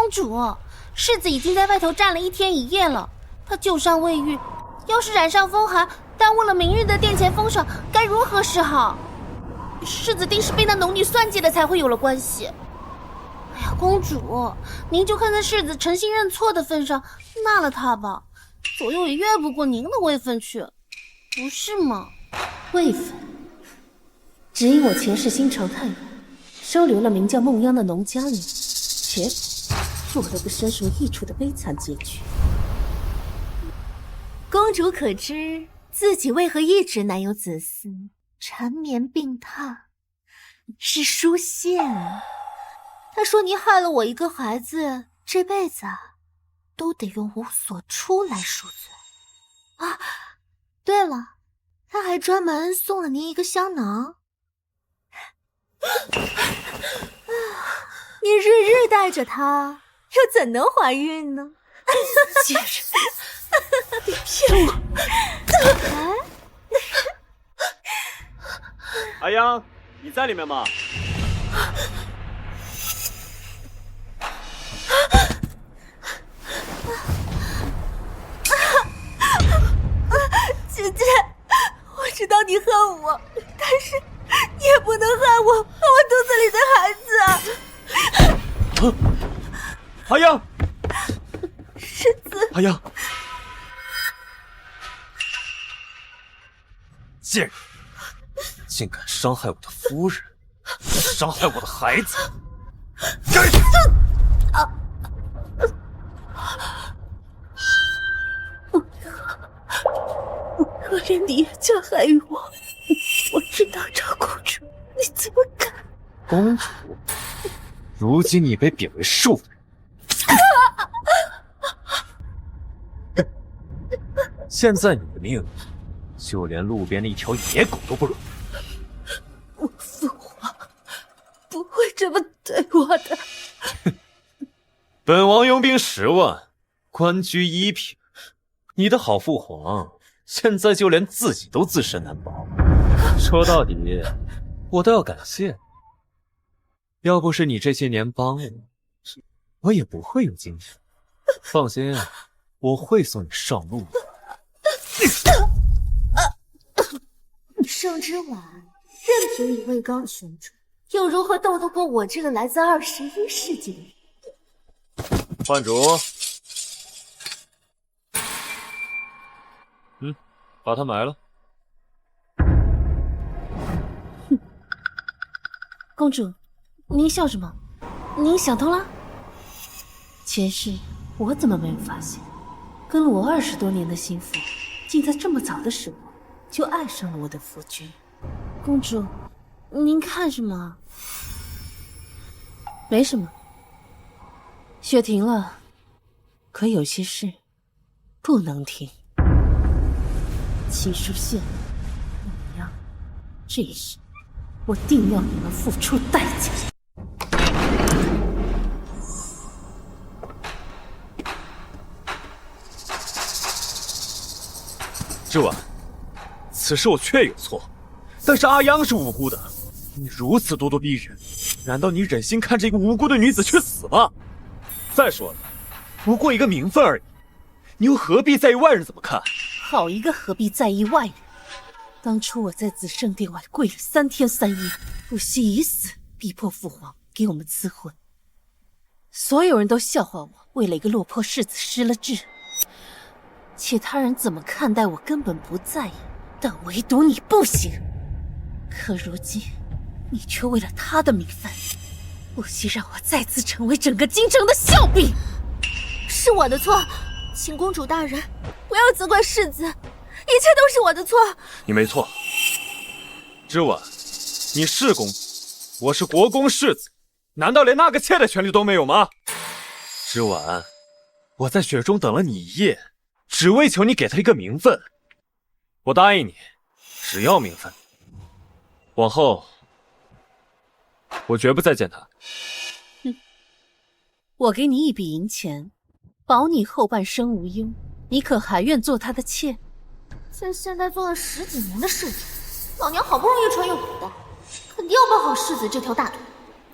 公主，世子已经在外头站了1天1夜了，他旧伤未愈，要是染上风寒，耽误了明日的殿前封赏，该如何是好？世子定是被那农女算计的，才会有了关系。哎呀，公主，您就看在世子诚心认错的份上，纳了他吧，左右也越不过您的位分去，不是吗？位分，只因我前世心肠太软，收留了名叫孟央的农家女，结果落了个身首异处的悲惨结局。公主可知自己为何一直难有子嗣，缠绵病榻？是书宪啊，他说你害了我一个孩子，这辈子都得用无所出来赎罪啊！对了，他还专门送了您一个香囊。你日日带着它，又怎能怀孕呢？贱人，你骗我！阿央，你在里面吗？姐姐，我知道你恨我，但是你也不能害我和我肚子里的孩子啊！阿央，世子，阿央，贱人，竟敢伤害我的夫人，伤害我的孩子！该死！可怜你也加害于我，我知道赵公主，你怎么敢？公主，如今你被贬为庶人，现在你的命，就连路边的一条野狗都不如。我父皇不会这么对我的。本王佣兵10万，官居1品，你的好父皇现在就连自己都自身难保。说到底，我都要感谢你，要不是你这些年帮我，我也不会有今天。放心，我会送你上路的。盛之婉，任凭一位高雄主，又如何斗得过我这个来自21世纪的人？换主。把他埋了。公主，您笑什么？您想通了？前世我怎么没有发现，跟了我20多年的心腹，竟在这么早的时候就爱上了我的夫君。公主，您看什么？没什么。雪停了，可有些事不能停。秦书宪、孟央，这一世我定要你们付出代价。之婉，此事我确有错，但是阿央是无辜的。你如此咄咄逼人，难道你忍心看着一个无辜的女子去死吗？再说了，不过一个名分而已，你又何必在意外人怎么看？好一个何必在意外人！当初我在紫圣殿外跪了3天3夜，不惜以死逼迫父皇给我们赐婚。所有人都笑话我为了一个落魄世子失了志，且他人怎么看待我根本不在意，但唯独你不行。可如今你却为了他的名分，不惜让我再次成为整个京城的笑柄。是我的错，请公主大人不要责怪世子，一切都是我的错。你没错，之婉，你是公主，我是国公世子，难道连那个妾的权利都没有吗？之婉，我在雪中等了你1夜，只为求你给他一个名分。我答应你，只要名分，往后我绝不再见他。我给你一笔银钱，保你后半生无忧，你可还愿做他的妾？在现代做了10几年的世子，老娘好不容易穿越古代，肯定要抱好世子这条大腿。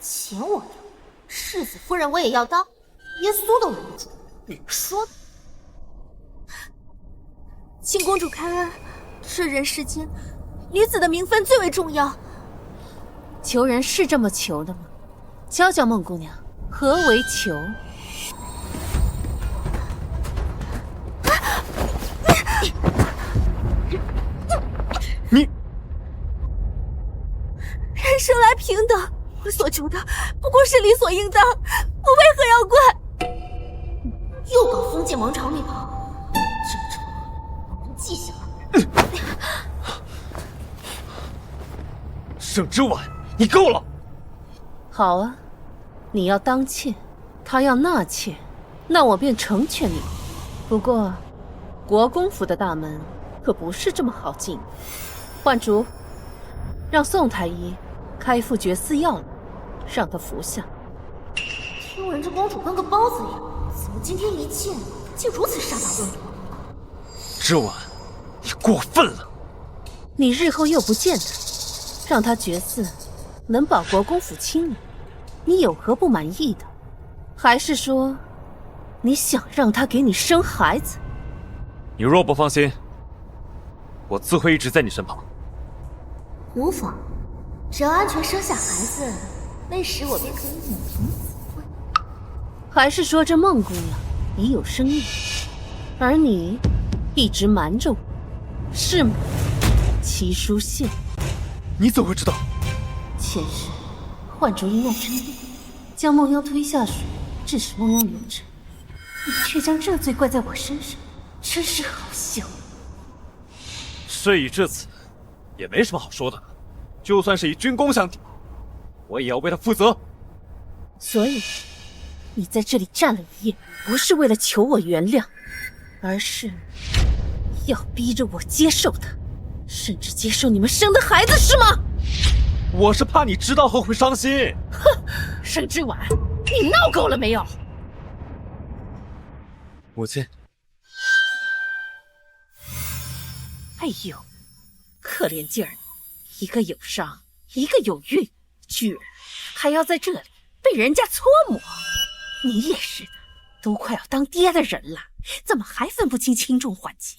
钱我要，世子夫人我也要当。耶稣都拦不住。说，请公主开恩，这人世间，女子的名分最为重要。求人是这么求的吗？教教孟姑娘，何为求？你人生来平等，我所求的不过是理所应当，我为何要怪？又搞封建王朝那套，这我记下了。盛之婉，你够了！好啊，你要当妾，他要纳妾，那我便成全你。不过，国公府的大门可不是这么好进。焕竹，让宋太医开副绝丝药来，让他服下。听闻这公主跟个包子一样，怎么今天一见竟如此杀伐论破？之婉，你过分了！你日后又不见他，让他绝嗣，能保国公府清明，你有何不满意的？还是说，你想让他给你生孩子？你若不放心，我自会一直在你身旁。无妨，只要安全生下孩子，那时我便可以母凭子贵。还是说这孟姑娘已有身孕，而你一直瞒着我，是吗？齐书宪，你怎会知道？前世焕竹因要争辩，将梦妖推下水，致使梦妖流产，你却将这罪怪在我身上，真是好笑。事已至此，也没什么好说的。就算是以军功相抵，我也要为他负责。所以，你在这里站了一夜，不是为了求我原谅，而是要逼着我接受他，甚至接受你们生的孩子，是吗？我是怕你知道后会伤心。哼，盛之婉，你闹够了没有？母亲。哎呦，可怜劲儿，一个有伤，一个有孕，居然还要在这里被人家搓磨。你也是的，都快要当爹的人了，怎么还分不清轻重缓急？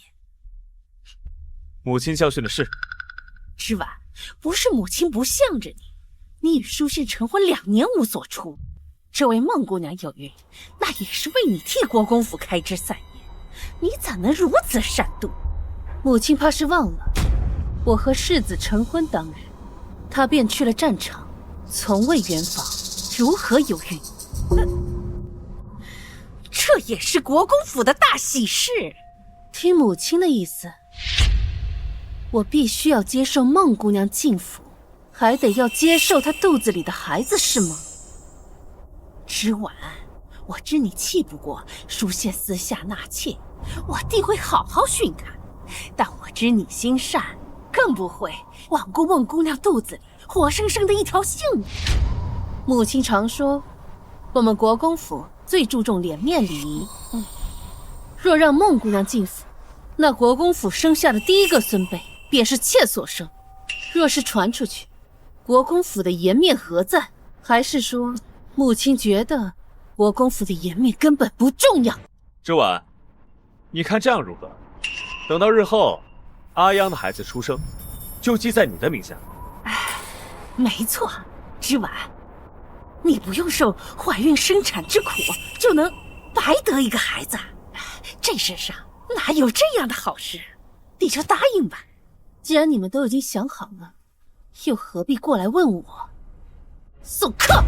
母亲教训的是。之婉，不是母亲不向着你，你与书宪成婚2年无所出，这位孟姑娘有孕，那也是为你替国公府开枝散叶，你怎能如此善妒？母亲怕是忘了，我和世子成婚当日，她便去了战场，从未圆房，如何有孕？这也是国公府的大喜事。听母亲的意思，我必须要接受孟姑娘进府，还得要接受她肚子里的孩子，是吗？之婉，我知你气不过书宪私下纳妾，我定会好好训他。但我知你心善，更不会罔顾孟姑娘肚子里活生生的一条性命。母亲常说，我们国公府最注重脸面礼仪。若让孟姑娘进府，那国公府生下的第一个孙辈便是妾所生。若是传出去，国公府的颜面何在？还是说，母亲觉得国公府的颜面根本不重要？之婉，你看这样如何？等到日后阿央的孩子出生，就记在你的名下。没错，之婉，你不用受怀孕生产之苦，就能白得一个孩子。这世上哪有这样的好事？你就答应吧。既然你们都已经想好了，又何必过来问我？送客！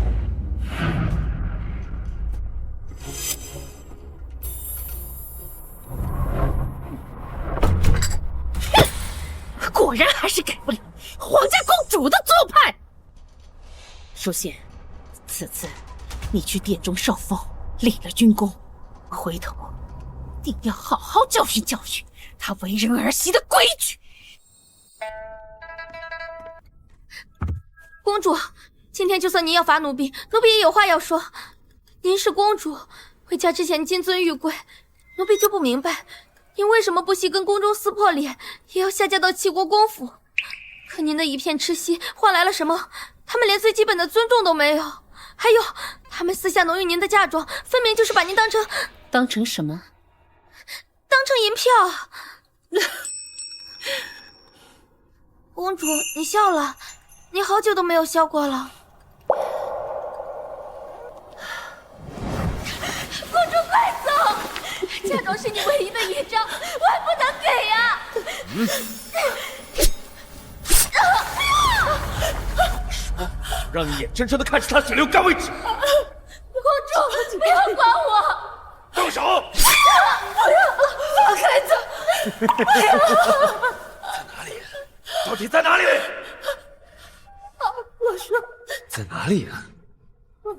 果然还是改不了皇家公主的做派。书宪，此次你去殿中受封，立了军功，回头定要好好教训教训他为人儿媳的规矩。公主，今天就算您要罚奴婢，奴婢也有话要说。您是公主，回家之前金尊玉贵，奴婢就不明白，您为什么不惜跟宫中撕破脸，也要下嫁到齐国公府？可您的一片痴心换来了什么？他们连最基本的尊重都没有，还有，他们私下挪用您的嫁妆，分明就是把您当成什么？当成银票。公主，你笑了，你好久都没有笑过了。公主，快走！嫁妆是你唯一的遗章，我还不能给呀！说，让你眼睁睁的看着他血流干为止。公主，不要管我！动手！不要，放开他！不要！在哪里？到底在哪里？我说，在哪里啊？我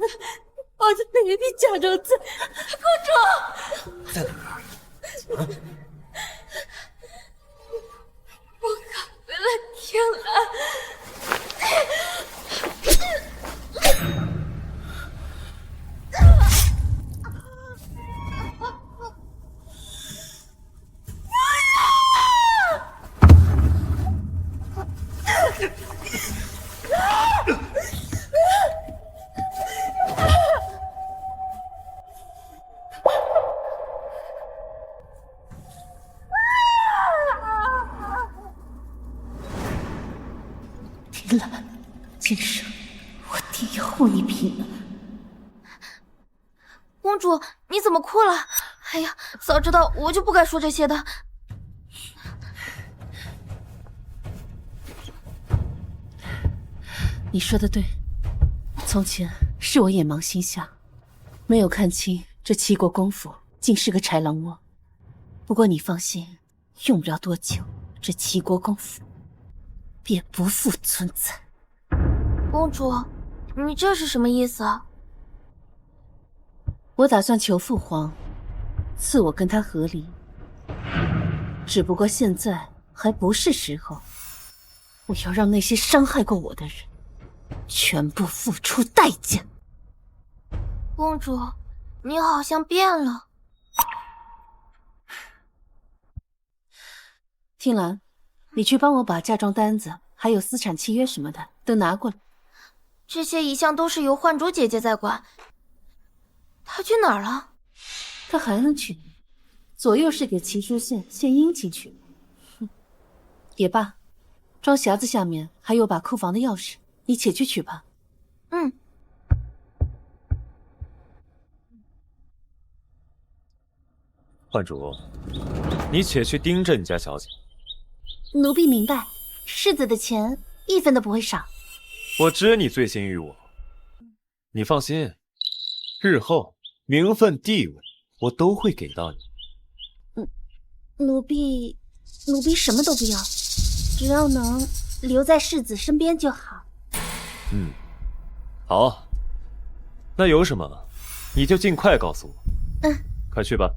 在那个嫁妆在。公主，在哪儿？我赶回了天蓝。天蓝，今生我定要护你平安。公主，你怎么哭了？哎呀，早知道我就不该说这些的。你说的对，从前是我眼盲心瞎，没有看清这齐国公府竟是个豺狼窝。不过你放心，用不了多久，这齐国公府便不复存在。公主，你这是什么意思啊？我打算求父皇赐我跟他和离，只不过现在还不是时候。我要让那些伤害过我的人全部付出代价。公主，你好像变了。听兰，你去帮我把嫁妆单子还有私产契约什么的都拿过来。这些一向都是由幻竹姐姐在管，她去哪儿了？她还能去哪？左右是给齐书县献殷勤去了。哼，也罢，装匣子下面还有把库房的钥匙，你且去取吧。嗯。幻竹，你且去盯着你家小姐。奴婢明白，世子的钱一分都不会少。我知你醉心于我，你放心，日后名分地位我都会给到你。奴婢什么都不要，只要能留在世子身边就好。嗯，好，那有什么你就尽快告诉我。嗯，快去吧。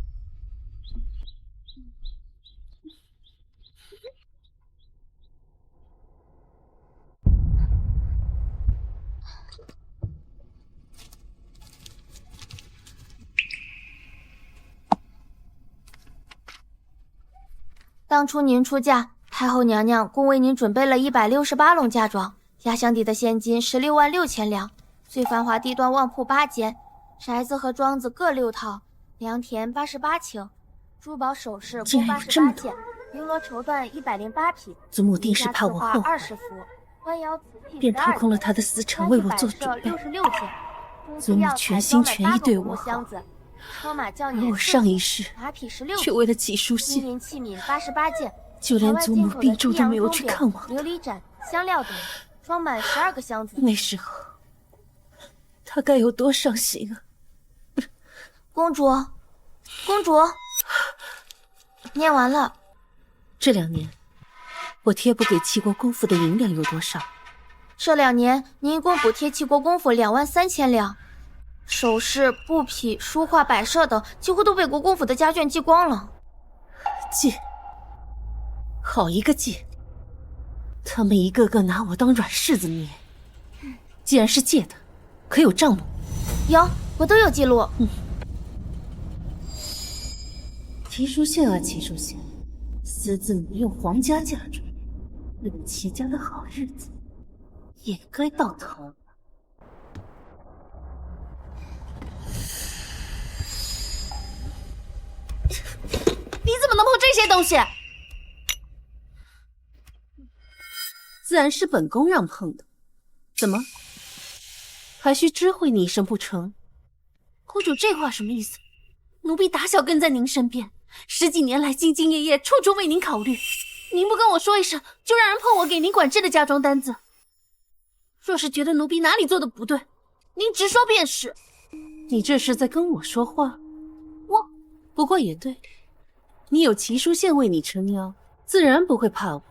当初您出嫁，太后娘娘共为您准备了168笼嫁妆，压箱底的现金16万6千两，最繁华地段旺铺8间，宅子和庄子各6套，良田88顷，珠宝首饰共88件，绫罗绸缎108匹。祖母定是怕我后悔20幅，官窑瓷器便掏空了她的私产为我做准备。66件，祖母全心全意对我好，而我上一世却为了齐书县，金银器皿88件，就连祖母病重都没有去看望。琉璃盏、香料等，装满12个箱子。那时候，她该有多伤心啊！公主，公主，念完了。这2年，我贴补给齐国公府的银两有多少？这2年，您一共补贴齐国公府2万3千两。首饰、布匹、书画、摆设等，几乎都被国公府的家眷寄光了。借，好一个借！他们一个个拿我当软柿子捏。既然是借的，可有账目？有，我都有记录。齐书县啊，齐书县，私自挪用皇家嫁妆，为了齐家的好日子，也该到头了。这些东西？自然是本宫让碰的，怎么还需知会你一声不成？公主这话什么意思？奴婢打小跟在您身边，10几年来兢兢业业，处处为您考虑。您不跟我说一声，就让人碰我给您管制的嫁妆单子。若是觉得奴婢哪里做的不对，您直说便是。你这是在跟我说话？我不过也对，你有齐书宪为你撑腰，自然不会怕我。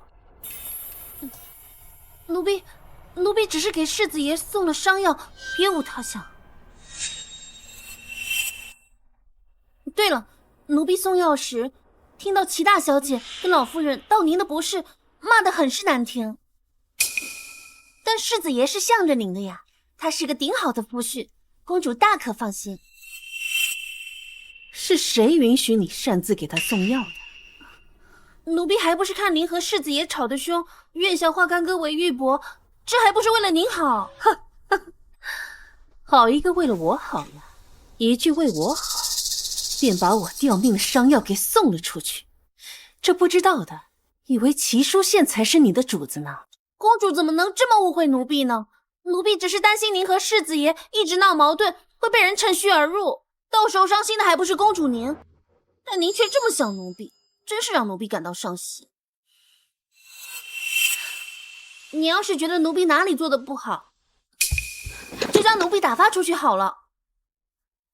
奴婢只是给世子爷送了伤药，别无他想。对了，奴婢送药时，听到齐大小姐跟老夫人道您的不是，骂得很是难听。但世子爷是向着您的呀，他是个顶好的夫婿，公主大可放心。是谁允许你擅自给他送药的？奴婢还不是看您和世子爷吵得凶，愿想化干戈为玉帛，这还不是为了您好？好一个为了我好呀！一句为我好，便把我吊命的伤药给送了出去。这不知道的，以为齐书宪才是你的主子呢。公主怎么能这么误会奴婢呢？奴婢只是担心您和世子爷一直闹矛盾，会被人趁虚而入，到时候伤心的还不是公主您？但您却这么想奴婢，真是让奴婢感到伤心。你要是觉得奴婢哪里做的不好，就将奴婢打发出去好了。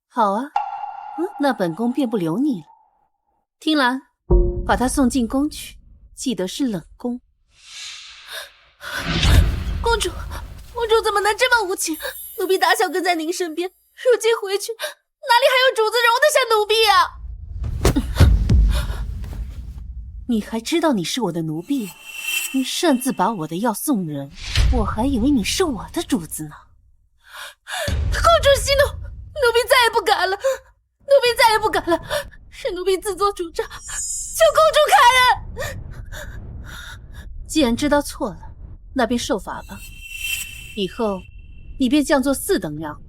好啊，那本宫便不留你了。听兰，把他送进宫去，记得是冷宫。公主怎么能这么无情？奴婢打小跟在您身边，如今回去，哪里还有主子容得下奴婢啊？你还知道你是我的奴婢？你擅自把我的药送人，我还以为你是我的主子呢。公主息怒，奴婢再也不敢了，奴婢再也不敢了，是奴婢自作主张，求公主开恩。既然知道错了，那便受罚吧。以后你便降作4等药，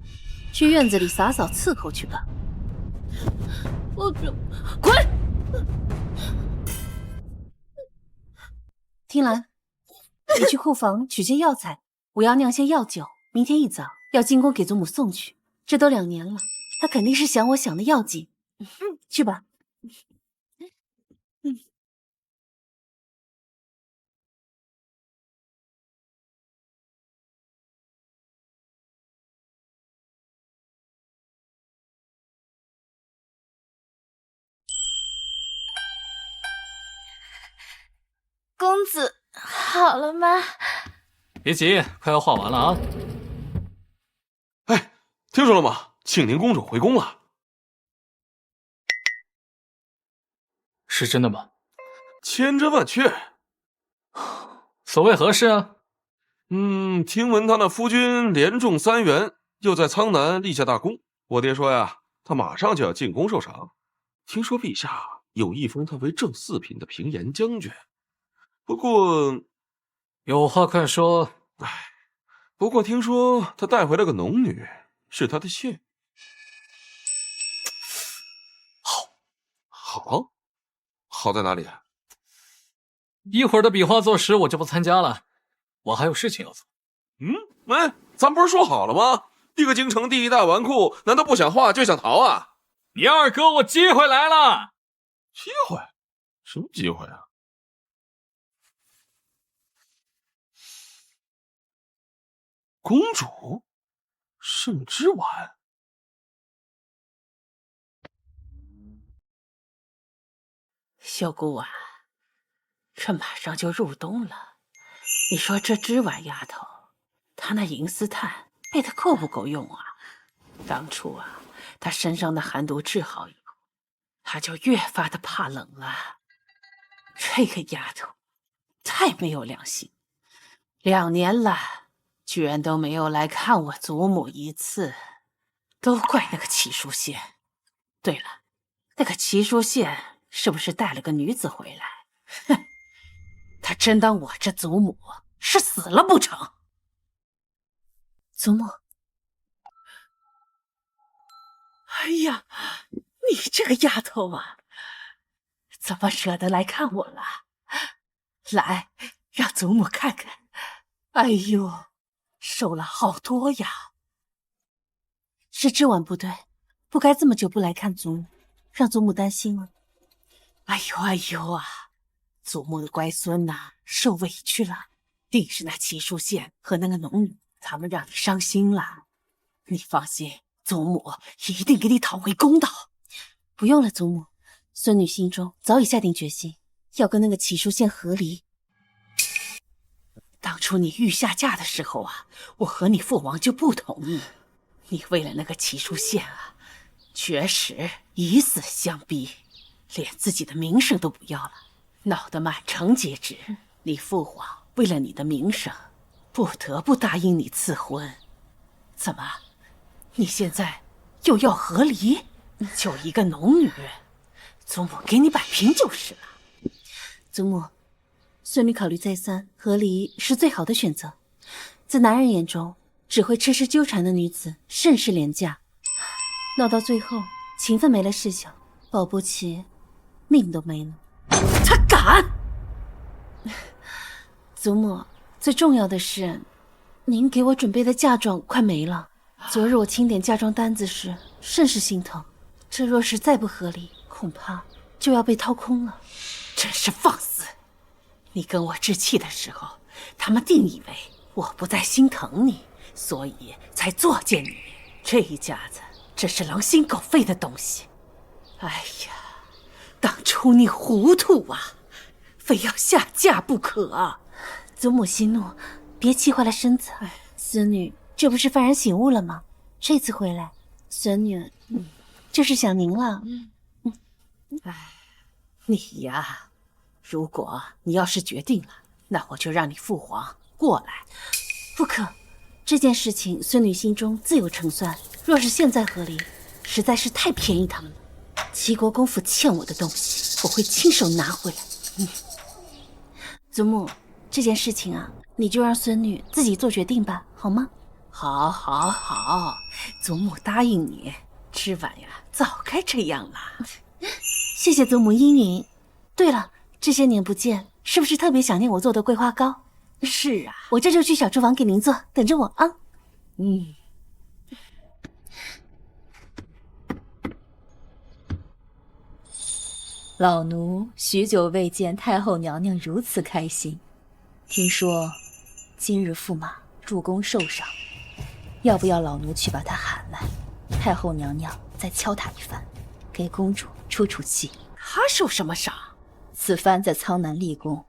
去院子里洒扫伺候去吧。公主，滚！听兰，你去库房取些药材，我要酿些药酒，明天一早要进宫给祖母送去。这都2年了，她肯定是想我想的要紧。去吧。公子好了吗？别急，快要画完了啊！哎，听说了吗？庆宁公主回宫了。是真的吗？千真万确。所谓何事啊？听闻他那夫君连中3元，又在苍南立下大功。我爹说呀，他马上就要进宫受赏。听说陛下有意封他为正4品的平沿将军。不过，有话快说。不过听说他带回了个农女，是他的妾。好在哪里？一会儿的比划作诗我就不参加了，我还有事情要做。咱不是说好了吗？一个京城第1大纨绔，难道不想画就想逃啊？你二哥，我机会来了！机会？什么机会啊？公主，圣之丸。秀姑啊，这马上就入冬了，你说这织婉丫头，她那银丝炭备的够不够用啊？当初啊，她身上的寒毒治好以后，她就越发的怕冷了。这个丫头太没有良心，2年了，居然都没有来看我祖母一次，都怪那个齐书宪。对了，那个齐书宪是不是带了个女子回来？哼，他真当我这祖母是死了不成？祖母，哎呀，你这个丫头啊，怎么舍得来看我了？来，让祖母看看。哎呦，瘦了好多呀！是之婉不对，不该这么久不来看祖母，让祖母担心了。哎呦啊！祖母的乖孙呐，受委屈了，定是那齐淑宪和那个农女，他们让你伤心了。你放心，祖母一定给你讨回公道。不用了，祖母，孙女心中早已下定决心，要跟那个齐淑宪和离。当初你欲下嫁的时候啊，我和你父王就不同意。你为了那个齐淑宪啊，确实以死相逼，连自己的名声都不要了，闹得满城皆知。你父皇为了你的名声，不得不答应你赐婚。怎么，你现在又要和离？就一个农女，祖母给你摆平就是了。祖母，孙女考虑再三，和离是最好的选择。在男人眼中，只会痴痴纠缠的女子甚是廉价，闹到最后情分没了事小，保不齐命都没了。他敢！祖母，最重要的是，您给我准备的嫁妆快没了。昨日我清点嫁妆单子时，甚是心疼。这若是再不合理，恐怕就要被掏空了。真是放肆！你跟我置气的时候，他们定以为我不再心疼你，所以才作践你。这一家子真是狼心狗肺的东西！哎呀，当初你糊涂啊，非要下嫁不可。祖母息怒，别气坏了身子。孙女这不是幡然醒悟了吗？这次回来，孙女就是想您了。你呀，如果你要是决定了，那我就让你父皇过来。不可，这件事情孙女心中自有成算。若是现在和离，实在是太便宜他们了。齐国公府欠我的东西，我会亲手拿回来。祖母，这件事情啊，你就让孙女自己做决定吧，好吗？好，祖母答应你。之婉呀，早该这样了。谢谢祖母应允。对了，这些年不见，是不是特别想念我做的桂花糕？是啊，我这就去小厨房给您做，等着我啊。老奴许久未见太后娘娘如此开心，听说今日驸马入宫受赏，要不要老奴去把她喊来？太后娘娘再敲她一番，给公主出出气。她受什么赏？此番在苍南立功，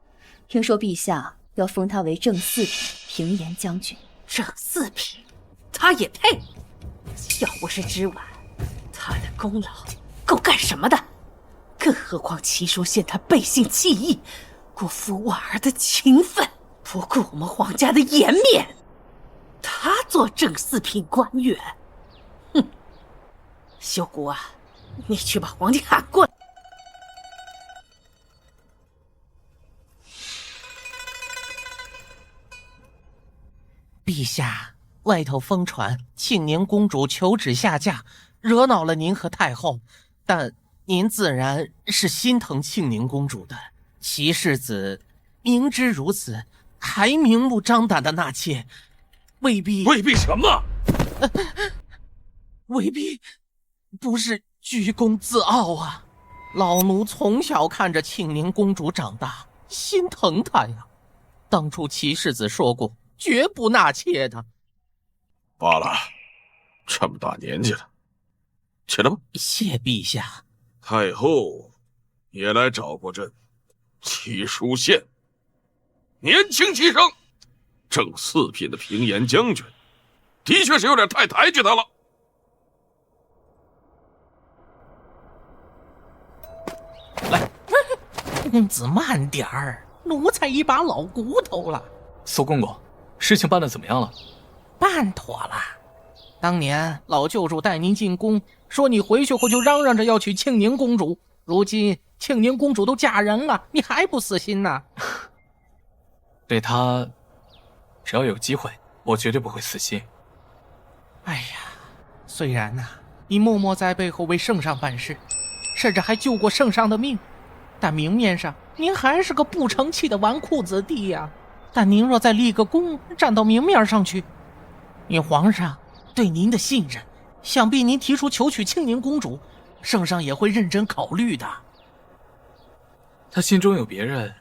听说陛下要封她为正四品平颜将军。正四品，她也配？要不是之婉，她的功劳够干什么的？更何况齐淑宪他背信弃义，辜负婉儿的情分，不顾我们皇家的颜面，他做正四品官员，哼！修姑啊，你去把皇帝喊过来。陛下，外头疯传庆宁公主求旨下嫁，惹恼了您和太后，但您自然是心疼庆宁公主的。齐世子明知如此，还明目张胆的纳妾，未必什么？未必不是居功自傲啊！老奴从小看着庆宁公主长大，心疼她呀。当初齐世子说过，绝不纳妾的。罢了，这么大年纪了，起来吧。谢陛下。太后也来找过朕，齐淑宪年轻气盛，正四品的平颜将军，的确是有点太抬举他了。来，公子慢点儿，奴才一把老骨头了。苏公公，事情办得怎么样了？办妥了。当年老舅主带您进宫，说你回去后就嚷嚷着要娶庆宁公主，如今庆宁公主都嫁人了，你还不死心呢？对她，只要有机会，我绝对不会死心。哎呀，虽然你默默在背后为圣上办事，甚至还救过圣上的命，但明面上您还是个不成器的纨绔子弟呀。但您若再立个功，站到明面上去，以皇上对您的信任，想必您提出求娶庆宁公主，圣上也会认真考虑的。他心中有别人，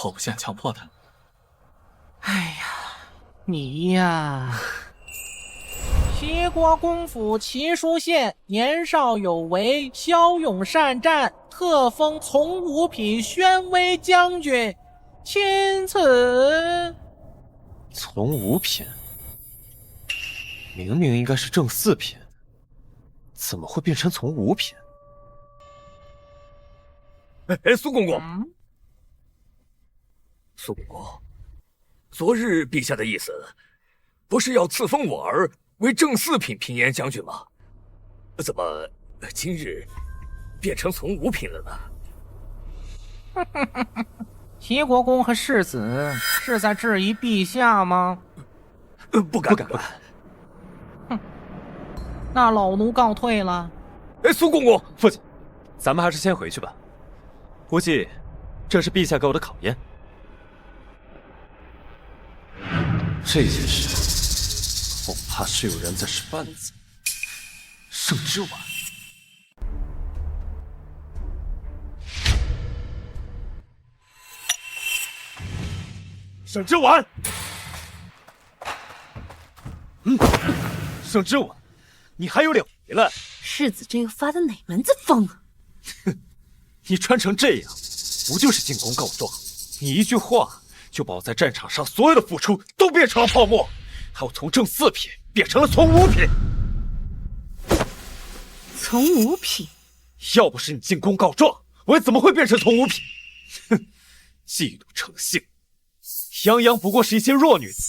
我不想强迫他。哎呀，你呀，齐国公府齐书县，年少有为，骁勇善战，特封从五品宣威将军，钦此。从五品，明明应该是正四品，怎么会变成从五品？哎，苏公公，苏公公，昨日陛下的意思，不是要赐封我儿为正四品平延将军吗？怎么今日变成从五品了呢？齐国公和世子是在质疑陛下吗？不敢。哼，那老奴告退了。哎，苏公公，父亲，咱们还是先回去吧。估计这是陛下给我的考验。这件事恐怕是有人在使绊子。圣之丸，圣之丸，圣之丸，你还有脸回来？世子这又发的哪门子疯啊？哼！你穿成这样，不就是进宫告状？你一句话就把我在战场上所有的付出都变成了泡沫，还有从正四品变成了从五品。从五品？要不是你进宫告状，我又怎么会变成从五品？哼！嫉妒成性，泱泱不过是一些弱女子，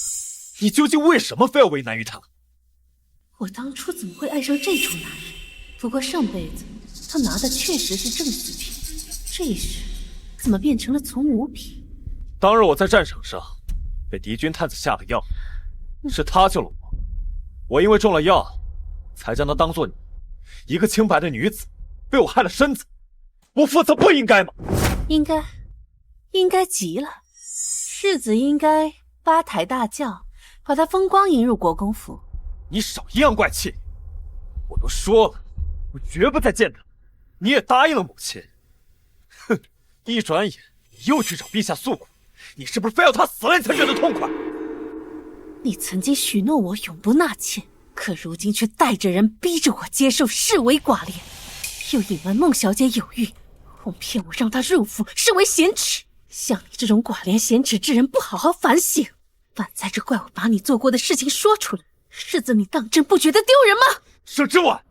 你究竟为什么非要为难于她？我当初怎么会爱上这种男人？不过上辈子他拿的确实是正四品。这一世怎么变成了从五品？当日我在战场上被敌军探子下了药，是他救了我。我因为中了药，才将她当作你一个清白的女子，被我害了身子。我负责不应该吗？应该极了。世子应该八抬大轿，把她风光迎入国公府。你少阴阳怪气！我都说了，我绝不再见她。你也答应了母亲。哼！一转眼你又去找陛下诉苦，你是不是非要他死了你才觉得痛快？你曾经许诺我永不纳妾，可如今却带着人逼着我接受视为寡廉，又隐瞒孟小姐有孕，哄骗我让她入府，视为贤耻。像你这种寡廉鲜耻之人，不好好反省，反在这怪我把你做过的事情说出来，世子你当真不觉得丢人吗？圣之丸，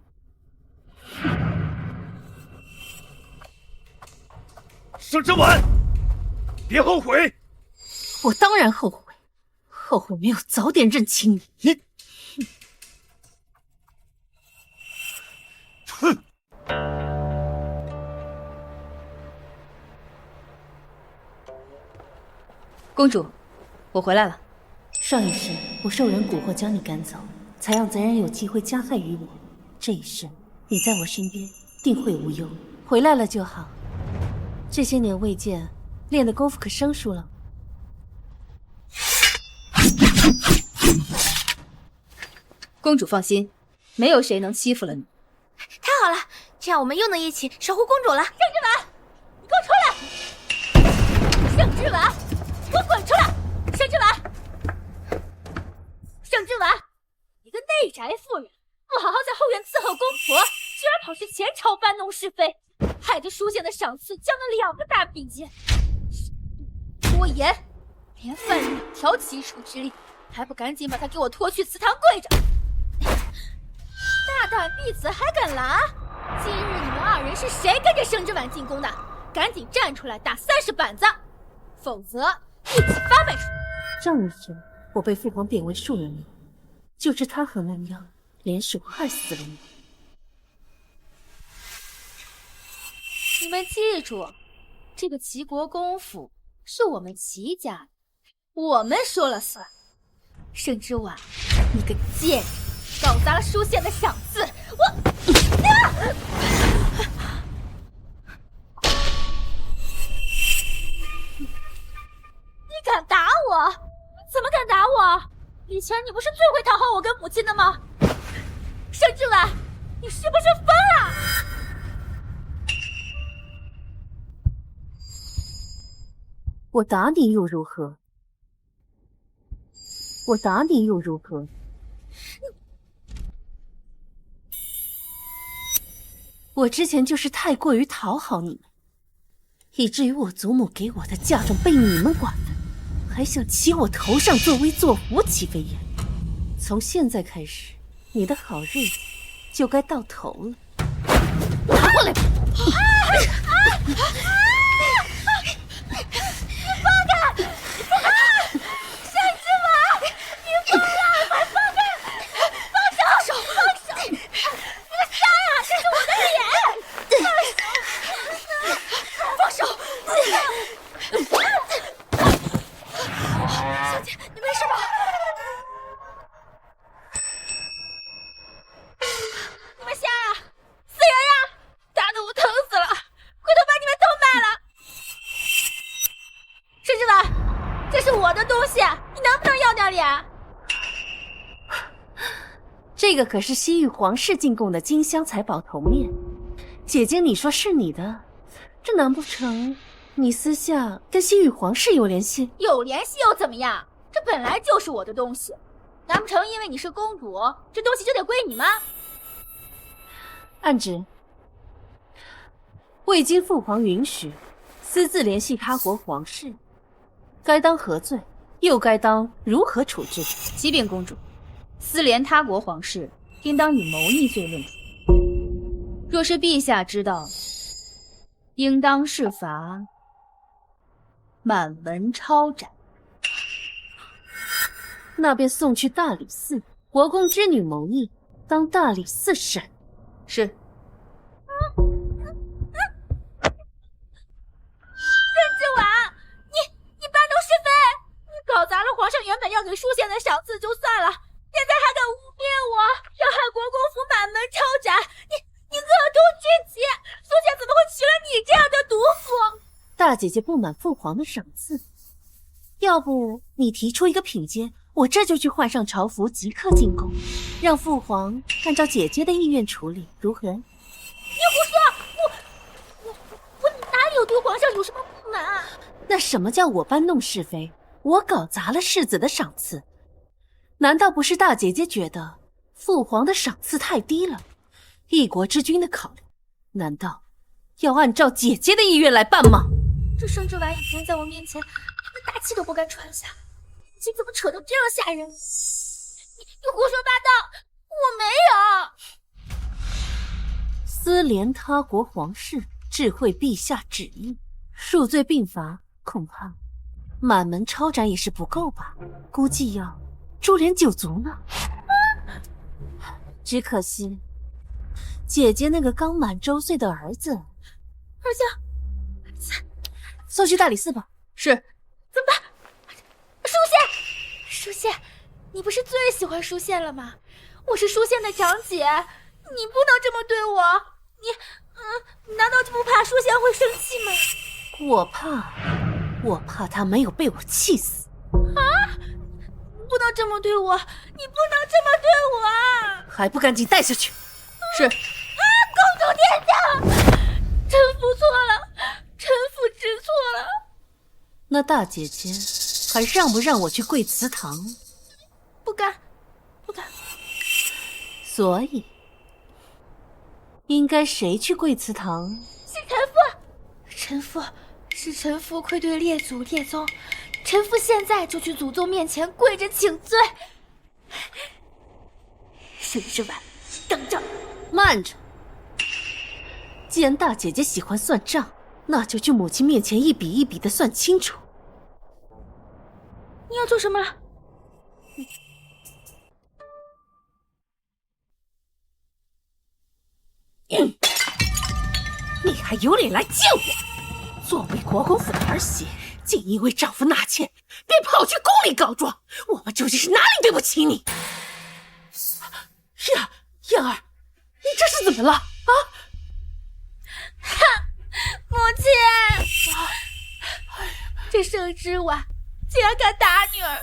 圣之丸，别后悔！我当然后悔，后悔没有早点认清你。你，哼！公主，我回来了。上一世我受人蛊惑将你赶走，才让贼人有机会加害于我。这一世你在我身边，定会无忧。回来了就好。这些年未见，练的功夫可生疏了。公主放心，没有谁能欺负了你。太好了，这样我们又能一起守护公主了。圣之丸，你给我出来！圣之丸，给我滚出来！圣之丸，圣之丸，一个内宅妇人，不好好在后院伺候公婆，居然跑去前朝搬弄是非，害得书县的赏赐降了2个大品阶。多言，连犯2条奇耻之令，还不赶紧把他给我拖去祠堂跪着！大胆婢子还敢来！今日你们2人是谁跟着圣之丸进宫的？赶紧站出来打30板子，否则一起发卖书。上一世我被父皇贬为庶人了，就是他和那样联手害死了你。你们记住，这个齐国公府是我们齐家的，我们说了算。圣之丸，你个贱人，搞砸了书县的赏赐，我……以前你不是最会讨好我跟母亲的吗？盛之婉，你是不是疯了？我打你又如何？我打你又如何？我之前就是太过于讨好你们，以至于我祖母给我的嫁妆被你们管了，还想骑我头上作威作福，岂非也？从现在开始，你的好日子就该到头了。拿过来！这个可是西域皇室进贡的金香财宝头面，姐姐你说是你的，这难不成你私下跟西域皇室有联系？有联系又怎么样？这本来就是我的东西，难不成因为你是公主，这东西就得归你吗？暗指，未经父皇允许，私自联系他国皇室，该当何罪？又该当如何处置？启禀公主，私联他国皇室，应当以谋逆罪论处。若是陛下知道，应当是罚满门抄斩。那便送去大理寺，国公之女谋逆，当大理寺审。是。任之婉，你搬弄是非，你搞砸了皇上原本要给书县的赏赐就算了，现在还敢污蔑我，要害国公府满门抄斩，你恶毒至极，苏县怎么会娶了你这样的毒妇？大姐姐不满父皇的赏赐，要不你提出一个品阶，我这就去换上朝服，即刻进宫，让父皇按照姐姐的意愿处理，如何？你胡说！我哪里有对皇上有什么不满啊？那什么叫我搬弄是非？我搞砸了世子的赏赐，难道不是大姐姐觉得父皇的赏赐太低了？一国之君的考虑，难道要按照姐姐的意愿来办吗？这盛之婉以前在我面前连大气都不敢喘下，今怎么扯得这样吓人？你胡说八道！我没有。私联他国皇室，智慧陛下旨意，数罪并罚，恐怕满门抄斩也是不够吧？估计要株连9族呢。只可惜，姐姐那个刚满周岁的儿子，送去大理寺吧。是。怎么办？书县，你不是最喜欢书县了吗？我是书县的长姐，你不能这么对我。你难道就不怕书县会生气吗？我怕他没有被我气死。啊！不能这么对我，你不能这么对我！还不赶紧带下去！是。公主殿下，臣服错了，臣服知错了。那大姐姐还让不让我去跪祠堂？不敢。所以，应该谁去跪祠堂？是臣父，是臣父愧对列祖列宗，臣父现在就去祖宗面前跪着请罪。盛之婉，等着！慢着！既然大姐姐喜欢算账，那就去母亲面前一笔一笔的算清楚。你要做什么？你还有脸来见我？作为国公府的儿媳，竟因为丈夫纳妾，便跑去宫里告状，我们究竟是哪里对不起你？燕儿，你这是怎么了啊？母亲，这盛之婉竟然敢打女儿，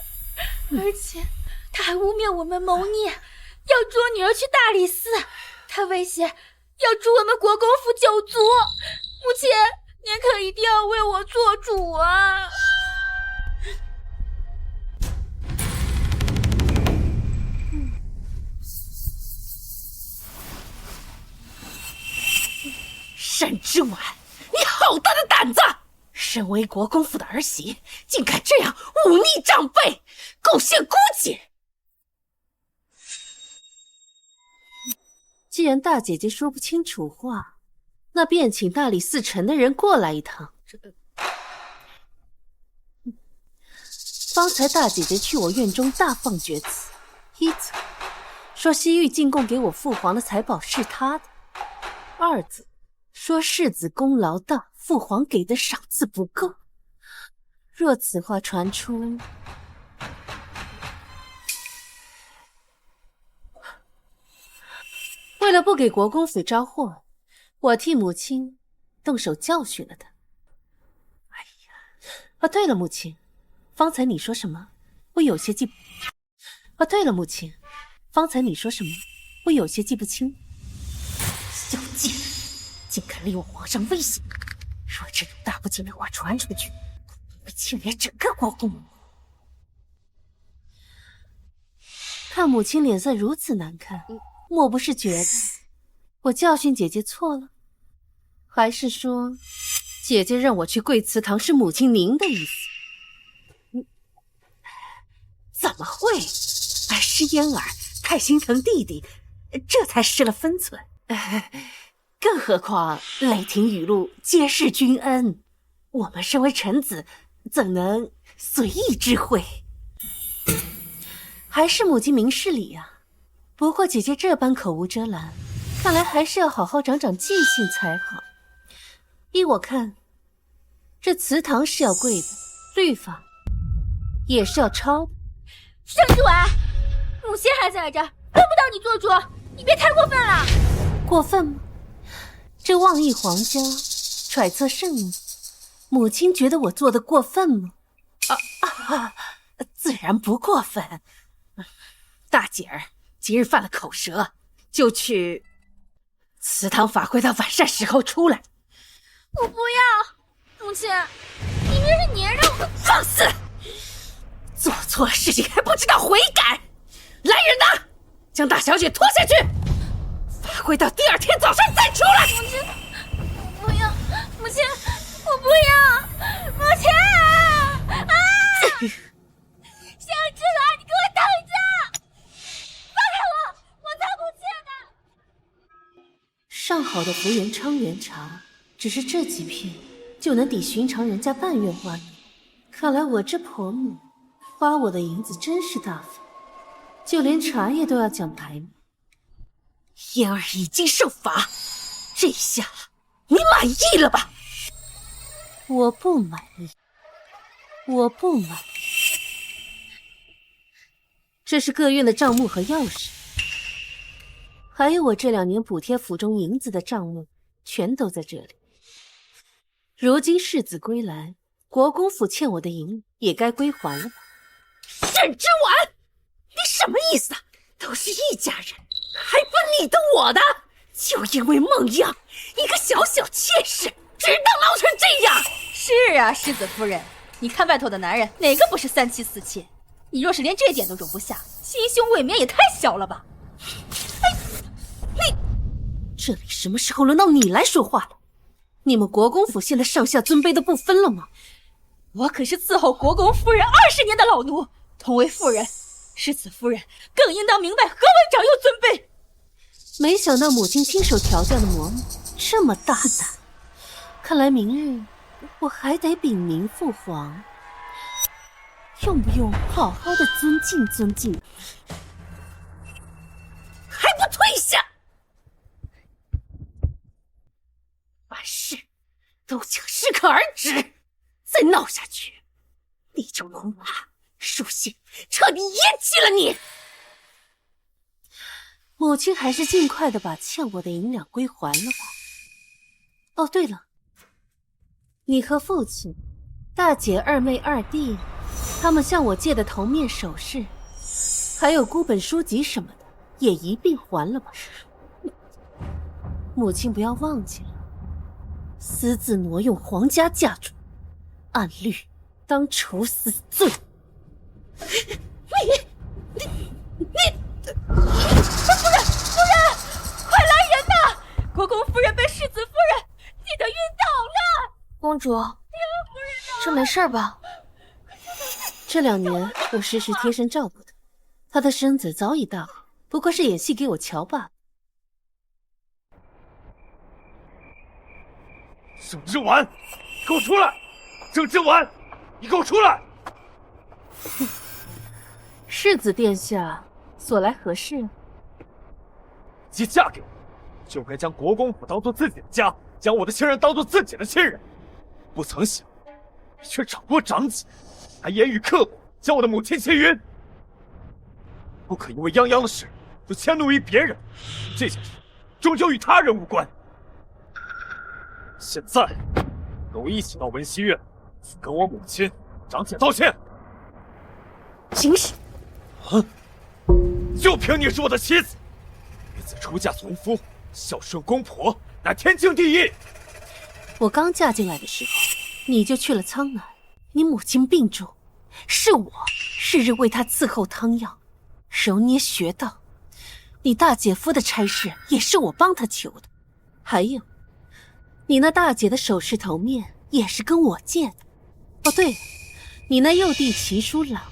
而且他还污蔑我们谋逆，要捉女儿去大理寺。他威胁要诛我们国公府9族。母亲，您可一定要为我做主啊！沈之婉，你好大的胆子！身为国公府的儿媳，竟敢这样忤逆长辈，构陷姑姐！既然大姐姐说不清楚话，那便请大理寺丞的人过来一趟。方才大姐姐去我院中大放厥词，一则说西域进贡给我父皇的财宝是他的，二则说世子功劳大，父皇给的赏赐不够。若此话传出，为了不给国公府招祸，我替母亲动手教训了他。哎呀，对了，母亲，方才你说什么？我有些记对了，母亲，方才你说什么？我有些记不清。小贱，竟敢利用皇上威胁！若这种大不敬的话传出去，会牵连整个国公。看母亲脸色如此难看，莫不是觉得我教训姐姐错了？还是说，姐姐让我去跪祠堂是母亲您的意思？怎么会？儿失燕儿，太心疼弟弟，这才失了分寸。更何况雷霆雨露皆是君恩，我们身为臣子，怎能随意知会？还是母亲明事理啊。不过姐姐这般口无遮拦，看来还是要好好长长记性才好。依我看，这祠堂是要跪的，律法也是要抄的。盛之婉，母亲还在这儿，轮不到你做主，你别太过分了。过分吗？这妄议皇家，揣测圣意，母亲觉得我做的过分吗？自然不过分。大姐儿今日犯了口舌，就去祠堂法会到晚膳时候出来。我不要，母亲，明明是您让我放肆！做错了事情还不知道悔改！来人呐，将大小姐拖下去！法会到第2天早上再出来。母亲，不要，母亲，我不要，母亲啊！向之婉，你给我等着！放开我，我才不去呢！上好的福元昌元茶，只是这几片就能抵寻常人家半月花银。看来我这婆母花我的银子真是大方，就连茶叶都要讲排面。燕儿已经受罚，这下你满意了吧？我不满意，我不满意。这是各院的账目和钥匙，还有我这2年补贴府中银子的账目，全都在这里。如今世子归来，国公府欠我的银也该归还了吧？沈之婉，你什么意思啊？都是一家人，还分你的我的，就因为孟样一个小小妾室，只当闹成这样。是啊，世子夫人，你看外头的男人哪个不是3妻4妾？你若是连这点都容不下，心胸未免也太小了吧？你这里什么时候轮到你来说话了？你们国公府现在上下尊卑都不分了吗？我可是伺候国公夫人20年的老奴，同为妇人，世子夫人更应当明白何为长幼尊卑。没想到母亲亲手调教的嬷嬷这么大胆，看来明日我还得禀明父皇，用不用好好的尊敬尊敬？还不退下！凡事都请适可而止，再闹下去，你就恐怕书信彻底咽气了你。母亲还是尽快的把欠我的银两归还了吧。哦，对了，你和父亲、大姐、二妹、二弟，他们向我借的头面首饰，还有孤本书籍什么的，也一并还了吧。母亲不要忘记了，私自挪用皇家嫁妆，按律当处死罪。快来人呐！国公夫人被世子夫人气得晕倒了。公主，这没事吧？这2年我时时贴身照顾她，她的身子早已大好，不过是演戏给我瞧罢了。郑之婉，给我出来！郑之婉，你给我出来！世子殿下所来何事啊？既嫁给我，就该将国公府当做自己的家，将我的亲人当做自己的亲人。不曾想，你却长过长己，还言语刻薄，将我的母亲气晕。不可因为泱泱的事就迁怒于别人，这件事终究与他人无关。现在，跟我一起到文熙院，去跟我母亲长姐道歉。行使。啊！就凭你是我的妻子，女子出嫁从夫，孝顺公婆，乃天经地义。我刚嫁进来的时候，你就去了苍南。你母亲病重，是我日日为她伺候汤药，揉捏穴道。你大姐夫的差事也是我帮她求的。还有，你那大姐的首饰头面也是跟我借的。哦，对了，你那幼弟齐书郎，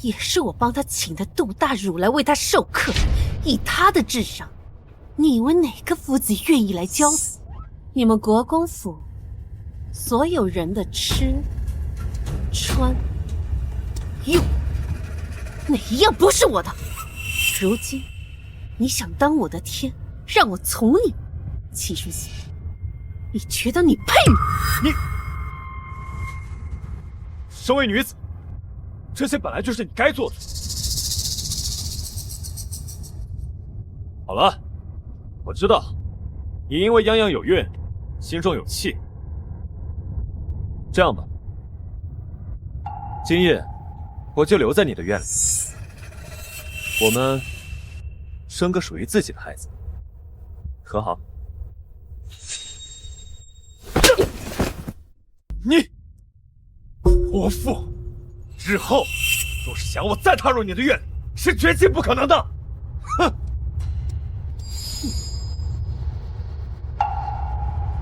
也是我帮他请的杜大儒来为他授课。以他的智商，你以为哪个夫子愿意来教子？你们国公府所有人的吃、穿、用，哪一样不是我的？如今你想当我的天，让我从你，齐书信，你觉得你配吗？你身为女子，这些本来就是你该做的。好了，我知道你因为泱泱有孕，心中有气。这样吧，今夜我就留在你的院里，我们生个属于自己的孩子，可好？你泼妇，日后若是想我再踏入你的院里，是绝对不可能的。哼！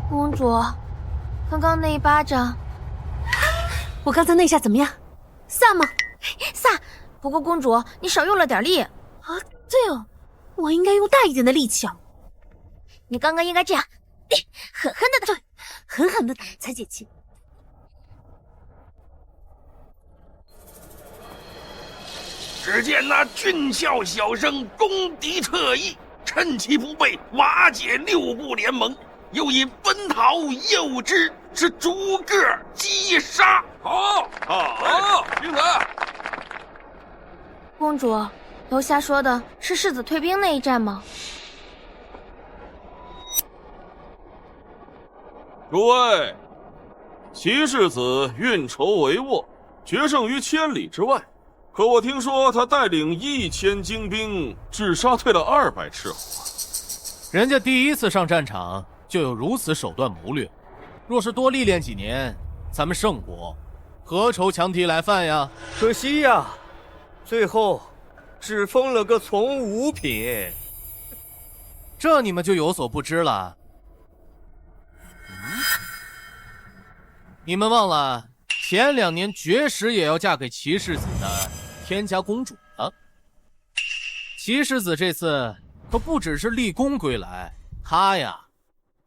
公主，刚刚那一巴掌，我刚才那下怎么样？飒吗？飒。不过公主，你少用了点力。啊，对哦，我应该用大一点的力气啊。你刚刚应该这样，狠狠的打，对，狠狠的打才解气。只见那俊俏小生攻敌特异，趁其不备，瓦解6部联盟，又引奔逃诱之，是逐个击杀。好，精彩！公主，楼下说的是世子退兵那一战吗？诸位，齐世子运筹帷幄，决胜于千里之外。可我听说他带领1000精兵，只杀退了200赤虎。人家第一次上战场就有如此手段谋略，若是多历练几年，咱们圣国何愁强敌来犯呀？可惜呀，最后只封了个从5品。这你们就有所不知了。你们忘了前2年绝食也要嫁给齐世子的天家公主了。齐世子这次可不只是立功归来，他呀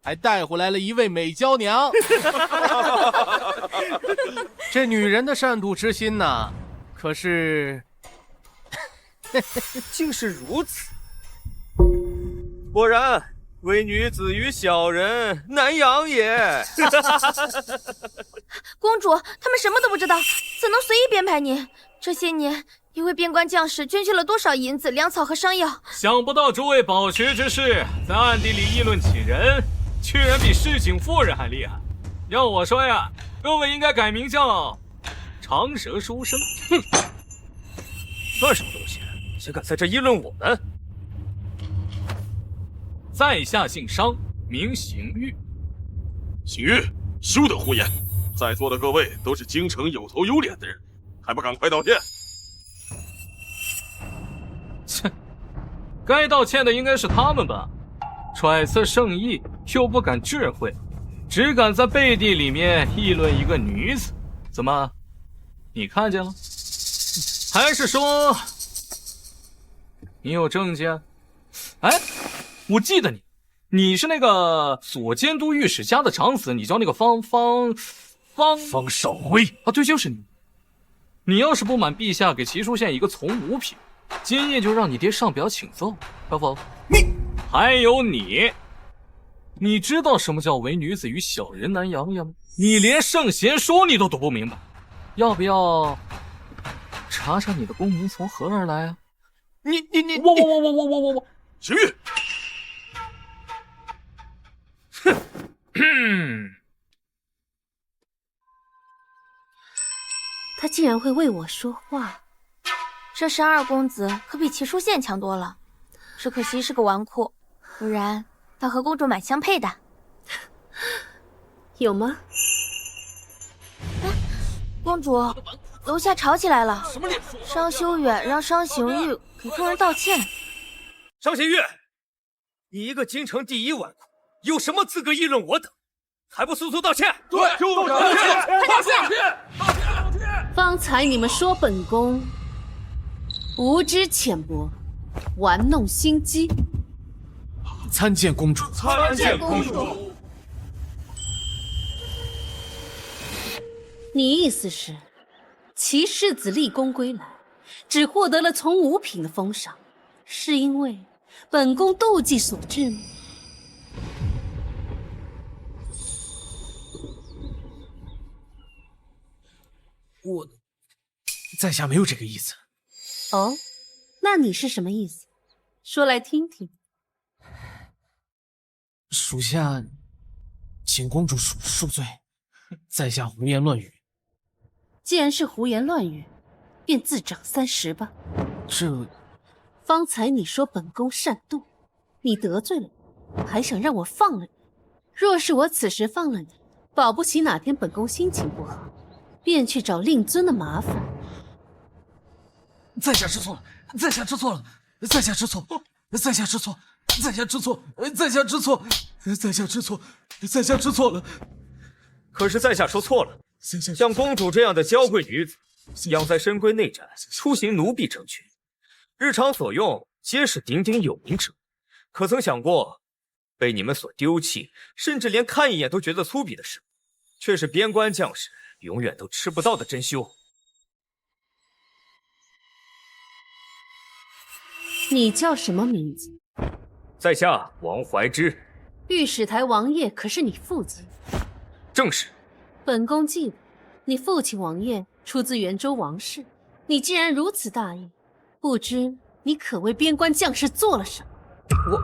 还带回来了一位美娇娘。这女人的善妒之心呐，可是竟是如此，果然为女子与小人难养也。公主，他们什么都不知道，怎能随意编排你？这些年，一位边关将士捐去了多少银子、粮草和伤药？想不到诸位饱学之士在暗地里议论起人，居然比市井妇人还厉害。要我说呀，各位应该改名叫长舌书生。哼，算什么东西？竟敢在这议论我们？在下姓商，名邢玉。邢玉，休得胡言！在座的各位都是京城有头有脸的人，还不赶快道歉？切，该道歉的应该是他们吧？揣测圣意又不敢智慧，只敢在背地里面议论一个女子。怎么，你看见了？还是说你有证件？哎，我记得你是那个左监督御史家的长子，你叫那个方少辉啊，对，就是你。你要是不满陛下给齐书县一个从五品，今夜就让你爹上表请奏，可否？还有你知道什么叫唯女子与小人难养也吗？你连圣贤书你都读不明白，要不要查查你的功名从何而来啊？我，邢玉，哼，他竟然会为我说话，这12公子可比齐书县强多了，只可惜是个纨绔，不然他和公主蛮相配的。有吗？公主，楼下吵起来了，商修远让商行玉给众人道歉。商行玉，你一个京城第一纨绔，有什么资格议论我等？还不速速道歉！对，就道歉！快道歉！方才你们说本宫无知浅薄，玩弄心机。参见公主。参见公主。你意思是，齐世子立功归来，只获得了从五品的封赏，是因为本宫妒忌所致吗？我在下没有这个意思。哦，那你是什么意思？说来听听。属下请公主恕罪，在下胡言乱语。既然是胡言乱语，便自掌30吧。这……方才你说本宫善妒，你得罪了我，还想让我放了你。若是我此时放了你，保不齐哪天本宫心情不好，便去找令尊的麻烦。在下知错了，在下知错了，在下知错，在下知错，在下知错，在下知错，在下知错，在下知错了。可是在下说错了，像公主这样的娇贵女子，养在深闺内宅，出行奴婢成群，日常所用皆是鼎鼎有名者，可曾想过，被你们所丢弃，甚至连看一眼都觉得粗鄙的事，却是边关将士永远都吃不到的珍馐。你叫什么名字？在下王怀之。御史台王爷可是你父亲？正是。本宫记得，你父亲王爷出自元州王室。你既然如此大义，不知你可为边关将士做了什么？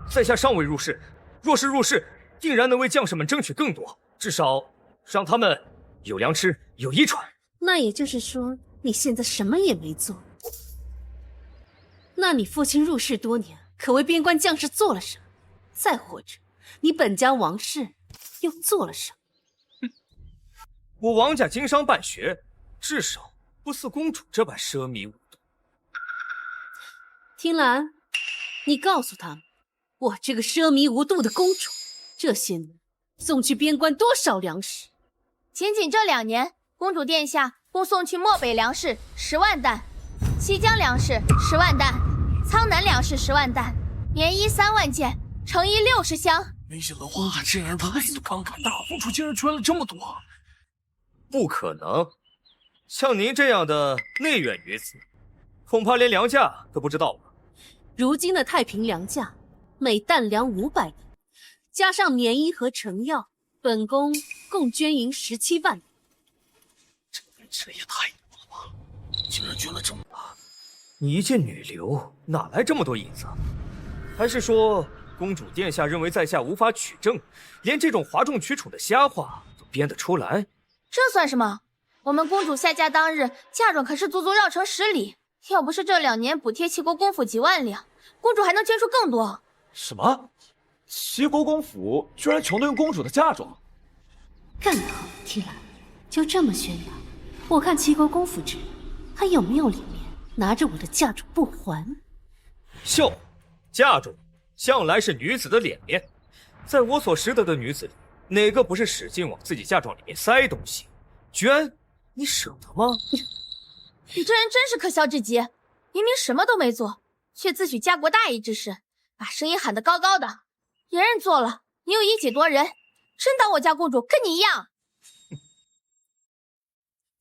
在下尚未入仕，若是入仕，定然能为将士们争取更多，至少让他们有粮吃，有衣穿。那也就是说，你现在什么也没做。那你父亲入仕多年，可为边关将士做了什么？再或者，你本家王室又做了什么？我王家经商办学，至少不似公主这般奢靡无度。听兰，你告诉他们，我这个奢靡无度的公主，这些年送去边关多少粮食？仅这2年，公主殿下共送去漠北粮食10万担，西江粮食10万担，苍南粮食10万担，棉衣3万件，成衣60箱。没想到哇，这样态度慷慨大方，处竟然捐了这么多。不可能，像您这样的内院女子，恐怕连粮价都不知道吧？如今的太平粮价，每担粮500担，加上棉衣和成药，本宫共捐银17万。这也太多了吧！竟然捐了这么多！你一介女流，哪来这么多银子？还是说公主殿下认为在下无法取证，连这种哗众取宠的瞎话都编得出来？这算什么？我们公主下嫁当日，嫁妆可是足足绕城10里，要不是这2年补贴齐国公府几万两，公主还能捐出更多。什么？齐国公府居然穷得用公主的嫁妆？干得好，提兰，就这么宣扬，我看齐国公府这还有没有脸面拿着我的嫁妆不还？笑，嫁妆向来是女子的脸面，在我所识得的女子里，哪个不是使劲往自己嫁妆里面塞东西？捐，你舍得吗？你这人真是可笑至极，明明什么都没做，却自诩家国大义之士，把声音喊得高高的。别人做了，你又以己夺人，真当我家公主跟你一样？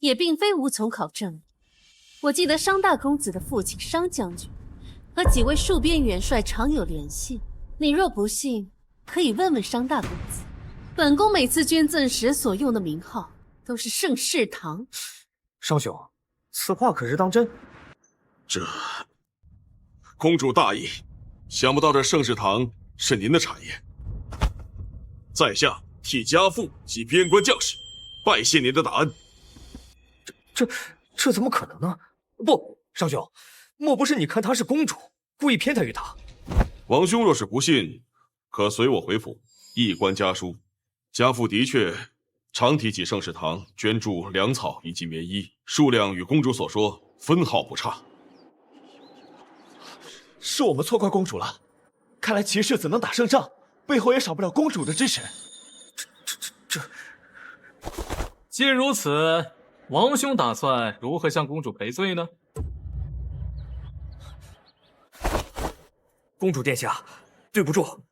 也并非无从考证。我记得商大公子的父亲商将军和几位戍边元帅常有联系，你若不信，可以问问商大公子。本宫每次捐赠时所用的名号都是盛世堂。商兄，此话可是当真？这公主大义，想不到这盛世堂是您的产业。在下替家父及边关将士拜谢您的大恩。这怎么可能呢？不，商兄，莫不是你看她是公主，故意偏袒于她？王兄若是不信，可随我回府一观家书。家父的确常提起盛世堂捐助粮草以及棉衣，数量与公主所说分毫不差。是我们错怪公主了，看来齐世子能打胜仗，背后也少不了公主的支持。既如此，王兄打算如何向公主赔罪呢？公主殿下，对不住。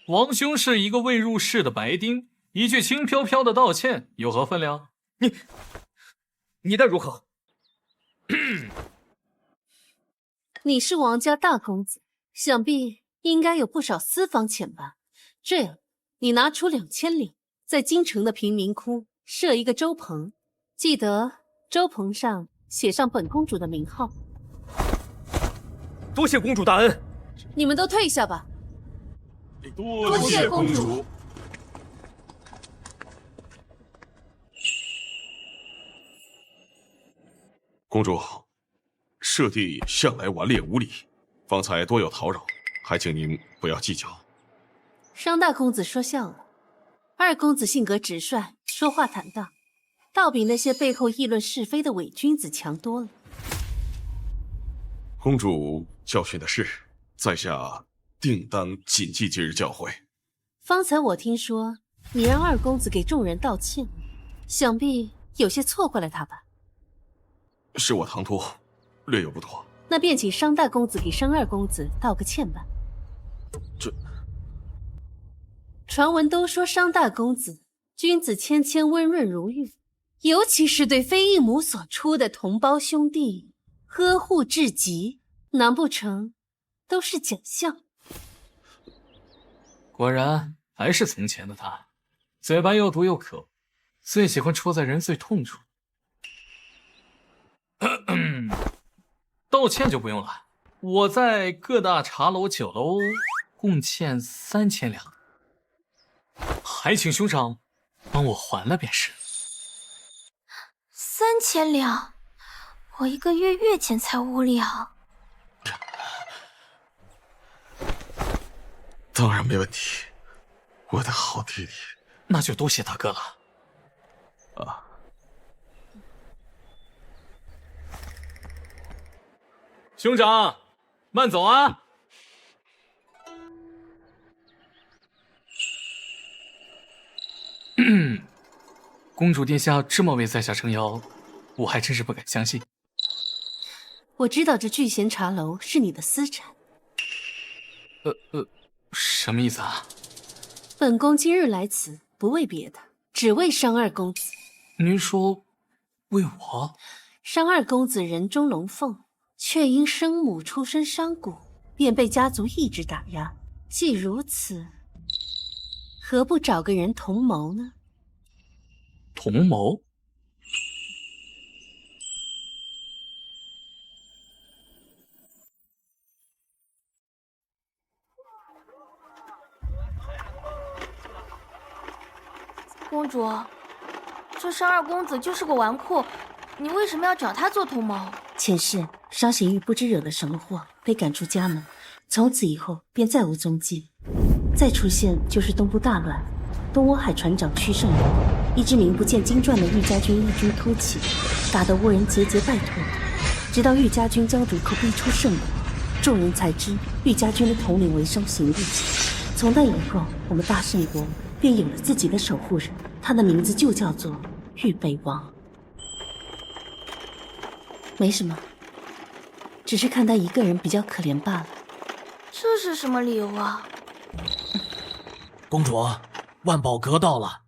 王兄是一个未入世的白丁，一句轻飘飘的道歉有何分量？你待如何？你是王家大公子，想必应该有不少私房钱吧？这样，你拿出2000两，在京城的贫民窟设一个粥棚，记得粥棚上写上本公主的名号。多谢公主大恩。你们都退下吧。多谢公主。公主，舍弟向来顽劣无礼，方才多有叨扰，还请您不要计较。商大公子说笑了，二公子性格直率，说话坦荡，倒比那些背后议论是非的伪君子强多了。公主教训的是，在下定当谨记今日教诲。方才我听说你让二公子给众人道歉，想必有些错怪了他吧？是我唐突，略有不妥。那便请商大公子给商二公子道个歉吧。传闻都说商大公子君子谦谦，温润如玉，尤其是对非异母所出的同胞兄弟呵护至极，难不成都是假象？果然还是从前的他，嘴巴又毒又渴，最喜欢戳在人最痛处。道歉就不用了，我在各大茶楼酒楼共欠3000两，还请兄长帮我还了便是。3000两，我一个月钱才5两。当然没问题，我的好弟弟。那就多谢大哥了。啊，兄长，慢走啊！公主殿下这么为在下撑腰，我还真是不敢相信。我知道这聚贤茶楼是你的私产。什么意思啊？本宫今日来此，不为别的，只为商二公子。您说，为我？商二公子人中龙凤，却因生母出身商贾，便被家族一直打压。既如此，何不找个人同谋呢？同谋？公主，这商二公子就是个纨绔，你为什么要找他做同谋？前世沙贤玉不知惹了什么祸，被赶出家门，从此以后便再无踪迹。再出现就是东部大乱，东欧海船长屈胜友，一支名不见经传的玉家军异军突起，打得倭人节节败退。直到玉家军将逐寇逼出圣国，众人才知玉家军的统领为烧行玉。从那以后，我们大圣国便有了自己的守护人，他的名字就叫做玉北王。没什么，只是看他一个人比较可怜罢了。这是什么理由啊？公主，万宝阁到了。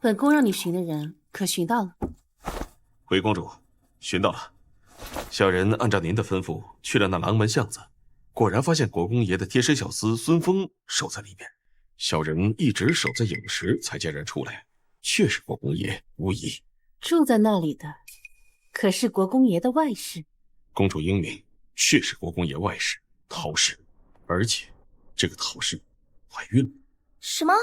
本宫让你寻的人，可寻到了？回公主，寻到了。小人按照您的吩咐去了那廊门巷子，果然发现国公爷的贴身小厮孙峰守在里面。小人一直守在影石才见人出来，确是国公爷，无疑。住在那里的，可是国公爷的外室。公主英明，确是国公爷外室陶氏，而且这个陶氏怀孕了。什么？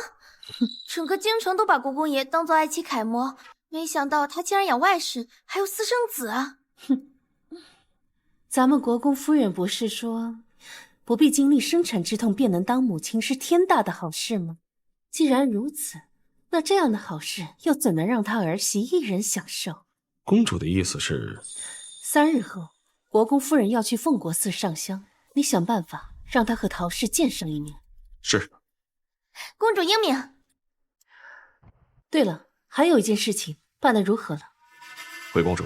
整个京城都把国公爷当做爱妻楷模，没想到他竟然养外室，还有私生子啊！哼，咱们国公夫人不是说，不必经历生产之痛便能当母亲是天大的好事吗？既然如此，那这样的好事又怎能让他儿媳一人享受？公主的意思是，3日后，国公夫人要去凤国寺上香，你想办法让她和陶氏见上一面。是。公主英明。对了，还有一件事情，办得如何了？回公主，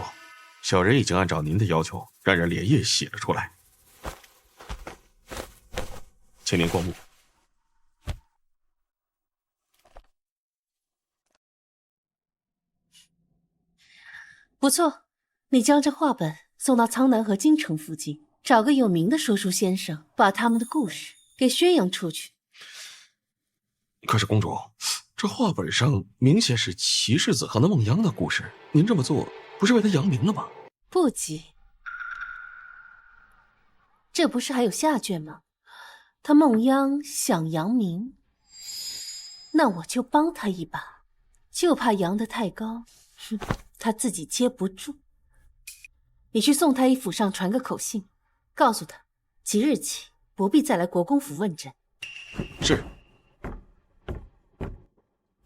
小人已经按照您的要求，让人连夜写了出来，请您过目。不错，你将这画本送到苍南和京城附近，找个有名的说书先生，把他们的故事给宣扬出去。可是公主，这画本上明显是齐世子和那孟央的故事，您这么做不是为他扬名了吗？不急，这不是还有下卷吗？他孟央想扬名，那我就帮他一把，就怕扬得太高，他自己接不住。你去宋太医府上传个口信，告诉他即日起不必再来国公府问诊。是。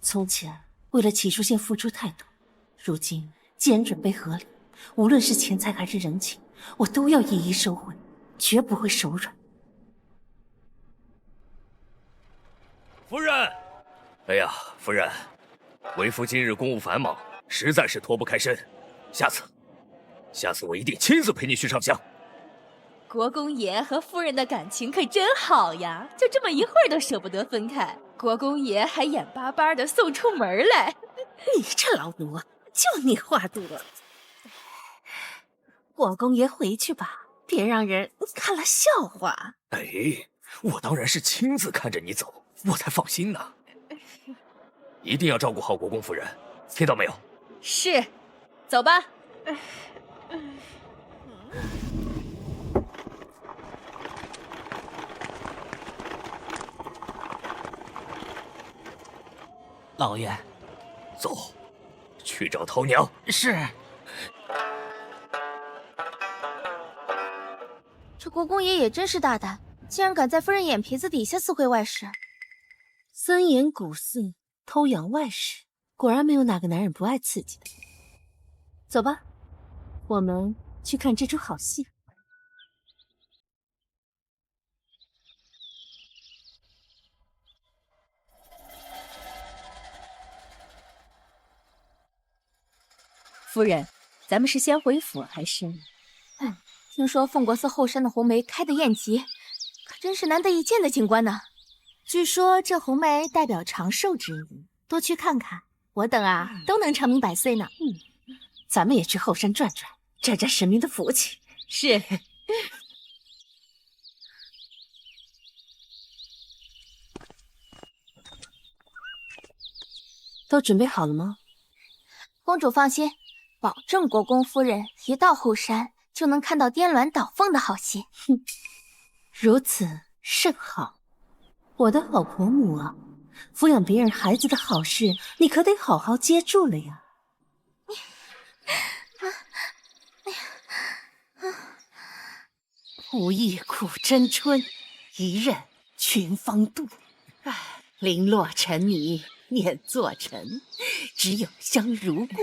从前为了齐书县付出太多，如今既然准备合理，无论是钱财还是人情，我都要一一收回，绝不会手软。夫人，哎呀，夫人，为夫今日公务繁忙，实在是脱不开身。下次我一定亲自陪你去上香。国公爷和夫人的感情可真好呀，就这么一会儿都舍不得分开。国公爷还眼巴巴的送出门来。你这老奴，就你话多。国公爷回去吧，别让人看了笑话。哎，我当然是亲自看着你走，我才放心呢。一定要照顾好国公夫人，听到没有？是，走吧。老爷，走，去找陶娘。是。这国公爷也真是大胆，竟然敢在夫人眼皮子底下私会外室。森严古寺偷养外室，果然没有哪个男人不爱刺激的。走吧，我们去看这出好戏。夫人，咱们是先回府还是？听说凤国寺后山的红梅开得艳极，可真是难得一见的景观呢。据说这红梅代表长寿之意，多去看看，我等都能长命百岁呢。咱们也去后山转转，沾沾神明的福气。是。都准备好了吗？公主放心，保证国公夫人一到后山就能看到颠鸾倒凤的好戏。哼，如此甚好。我的好婆母啊，抚养别人孩子的好事，你可得好好接住了呀。无意苦争春，一任群芳妒。唉，零落成泥碾作尘，只有香如故。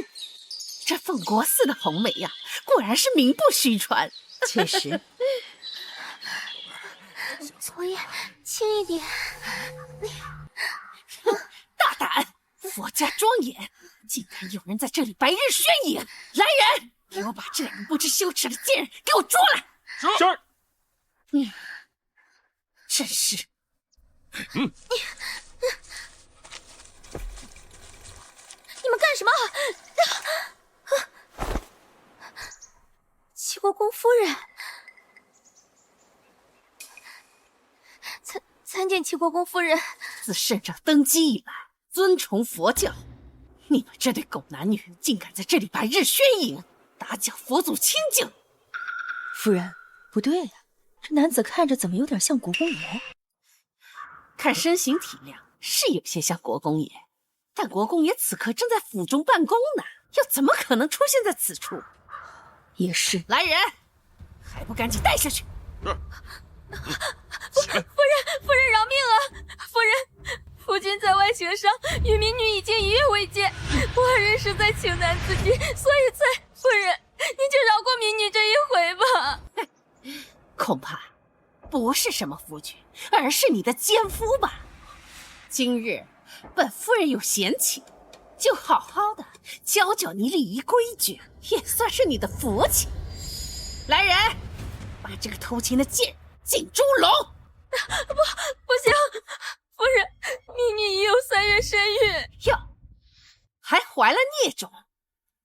这凤国寺的红梅呀，果然是名不虚传。确实。昨夜轻一点。大胆！佛家庄严，竟敢有人在这里白日宣淫！来人，给我把这两个不知羞耻的贱人给我捉来！是。真是。你们干什么？齐国公夫人，参见齐国公夫人。自圣上登基以来，尊崇佛教，你们这对狗男女竟敢在这里白日宣淫，打搅佛祖清净！夫人，不对呀，这男子看着怎么有点像国公爷？看身形体量是有些像国公爷，但国公爷此刻正在府中办公呢，又怎么可能出现在此处？也是。来人，还不赶紧带下去！夫人饶命啊！夫人，夫君在外学商，与民女已经1月未见，我二人实在情难自禁，所以才……夫人，您就饶过民女这一回吧。恐怕不是什么夫君，而是你的奸夫吧？今日本夫人有闲情，就好好的教教你礼仪规矩，也算是你的福气。来人，把这个偷情的贱人进猪笼！不行，夫人，民女已有3月身孕。哟，还怀了孽种，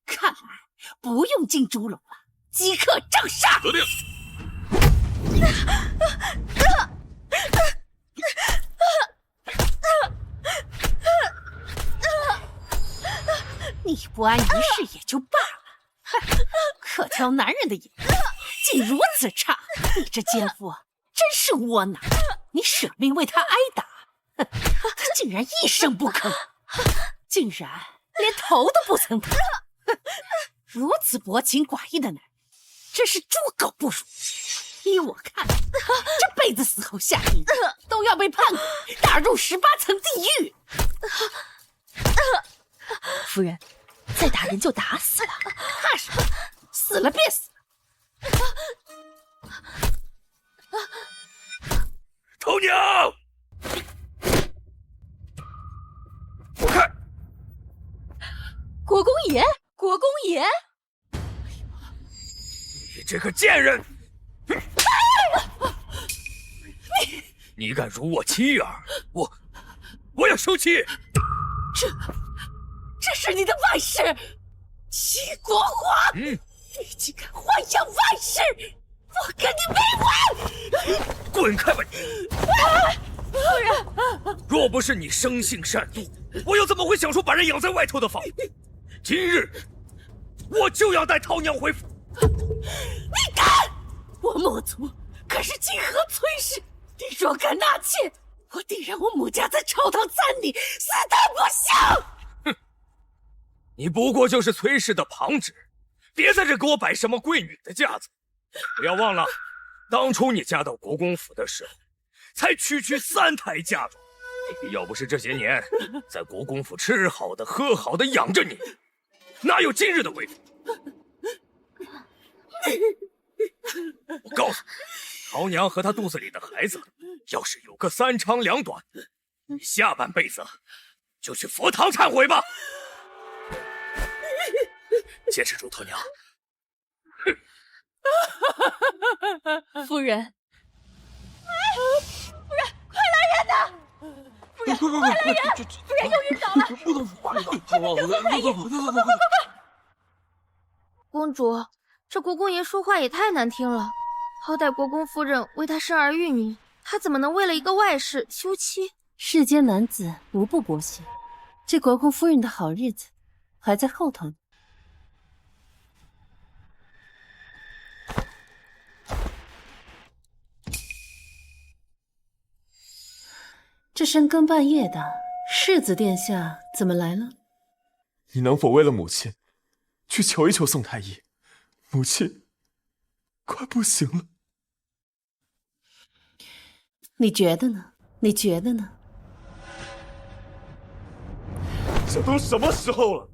看来不用进猪笼了，即刻正杀！得令。你不安一世也就罢了，可挑男人的眼，竟如此差！你这奸夫真是窝囊！你舍命为他挨打，他竟然一声不吭，竟然连头都不曾抬！如此薄情寡义的男人，真是猪狗不如！依我看，这辈子死后下地狱都要被判打入18层地狱。夫人，再打人就打死了，怕什么？死了便死。头鸟，我看国公爷，国公爷，你这个贱人！你敢辱我妻儿，我要收妻！这是你的外室，齐国皇！你竟敢豢养外室，我跟你没完！滚开吧你！夫人，若不是你生性善妒，我又怎么会想出把人养在外头的法？今日我就要带陶娘回府！你敢！我母族可是泾河崔氏，你若敢纳妾，我定让我母家在朝堂惨你，死得不祥！哼，你不过就是崔氏的旁支，别在这给我摆什么贵女的架子！不要忘了，当初你嫁到国公府的时候，才区3胎嫁妆。要不是这些年在国公府吃好的喝好的养着你，哪有今日的贵妇？我告诉你，陶娘和她肚子里的孩子，要是有个3长2短，你下半辈子就去佛堂忏悔吧。坚持住，陶娘。夫人，快来人呐！夫人，快来人！夫人又晕倒了。公主，这国公爷说话也太难听了。好歹国公夫人为他生儿育女，他怎么能为了一个外室休妻？世间男子无不薄幸，这国公夫人的好日子还在后头呢。这深更半夜的，世子殿下怎么来了？你能否为了母亲，去求一求宋太医？母亲快不行了。你觉得呢？你觉得呢？这都什么时候了，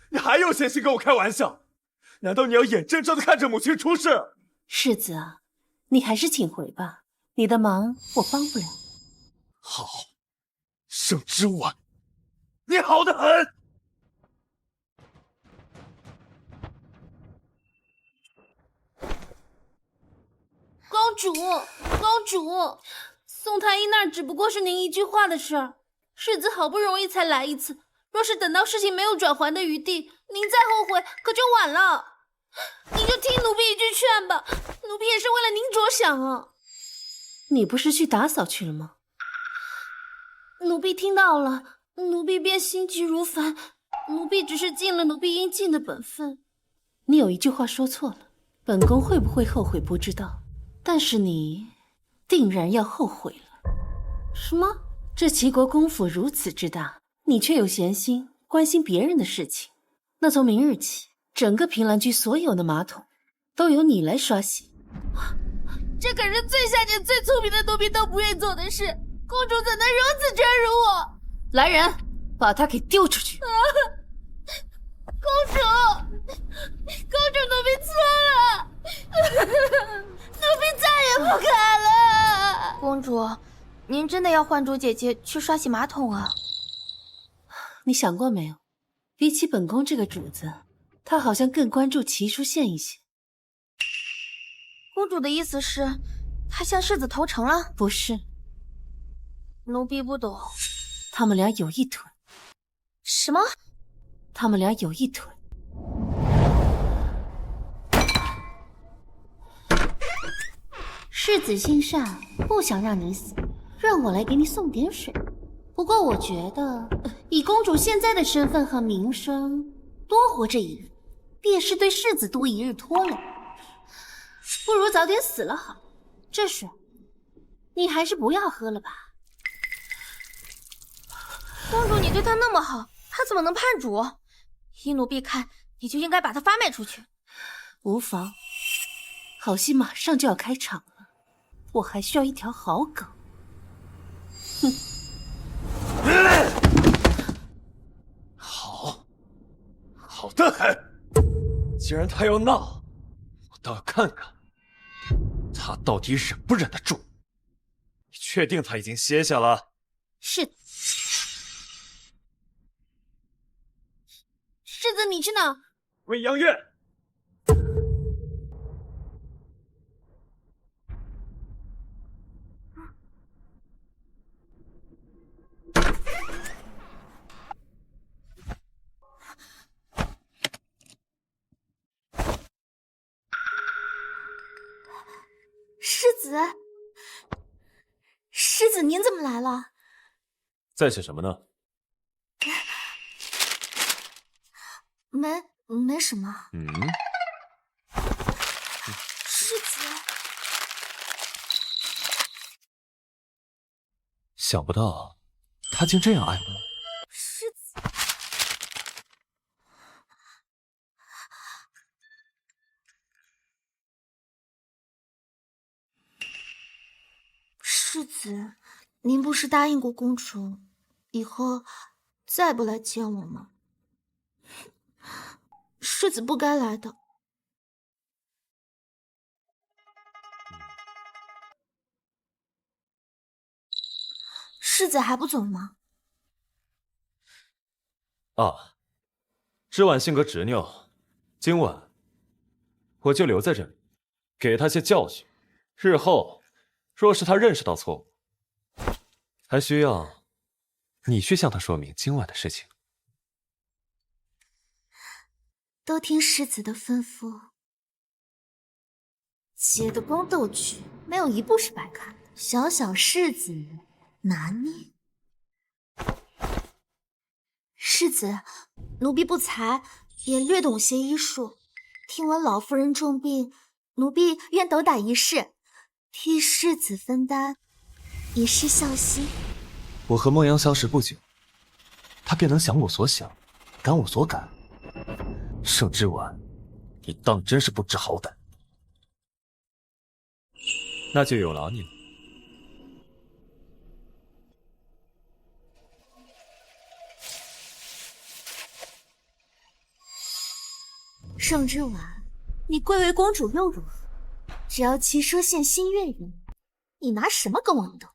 你还有闲心跟我开玩笑？难道你要眼睁睁的看着母亲出事？世子啊，你还是请回吧，你的忙我帮不了。好，盛之婉，你好得很。公主，公主，宋太医那儿只不过是您一句话的事儿，世子好不容易才来一次，若是等到事情没有转圜的余地，您再后悔可就晚了。您就听奴婢一句劝吧，奴婢也是为了您着想啊。你不是去打扫去了吗？奴婢听到了，奴婢便心急如焚。奴婢只是尽了奴婢应尽的本分。你有一句话说错了，本宫会不会后悔不知道，但是你定然要后悔了。什么？这齐国公府如此之大，你却有闲心关心别人的事情，那从明日起，整个平兰居所有的马桶都由你来刷洗。这可是最下贱、最聪明的奴婢都不愿做的事，公主怎能如此折辱我？来人，把他给丢出去！公主，奴婢错了，奴婢再也不敢了。公主，您真的要唤主姐姐去刷洗马桶啊？你想过没有，比起本宫这个主子，她好像更关注齐书宪一些。公主的意思是，她向世子投诚了？不是，奴婢不懂。他们俩有一腿。什么？他们俩有一腿。世子心善，不想让你死，让我来给你送点水。不过我觉得，以公主现在的身份和名声，多活这一日，便是对世子多一日拖累。不如早点死了好。这水，你还是不要喝了吧。公主，你对她那么好，她怎么能叛主？依奴婢看，你就应该把她发卖出去。无妨，好戏马上就要开场了，我还需要一条好狗。哼，好得很。既然他要闹，我倒要看看他到底忍不忍得住。你确定他已经歇下了？是。世子，你去哪？未央院。世子，您怎么来了？在写什么呢？没什么。世子，想不到他竟这样爱我。世子，世子，您不是答应过公主，以后再不来见我吗？世子不该来的。世子还不走吗？啊，之婉性格执拗，今晚我就留在这里，给他些教训。日后若是他认识到错误，还需要你去向他说明今晚的事情。都听世子的吩咐。姐的宫斗剧没有一部是白看的，小小世子拿捏。世子，奴婢不才，也略懂些医术。听闻老夫人重病，奴婢愿斗胆一试，替世子分担，以示孝心。我和孟阳相识不久，他便能想我所想，感我所感。盛之婉，你当真是不知好歹。那就有劳你了。盛之婉，你贵为公主又如何？只要骑奢县新月人，你拿什么跟我斗？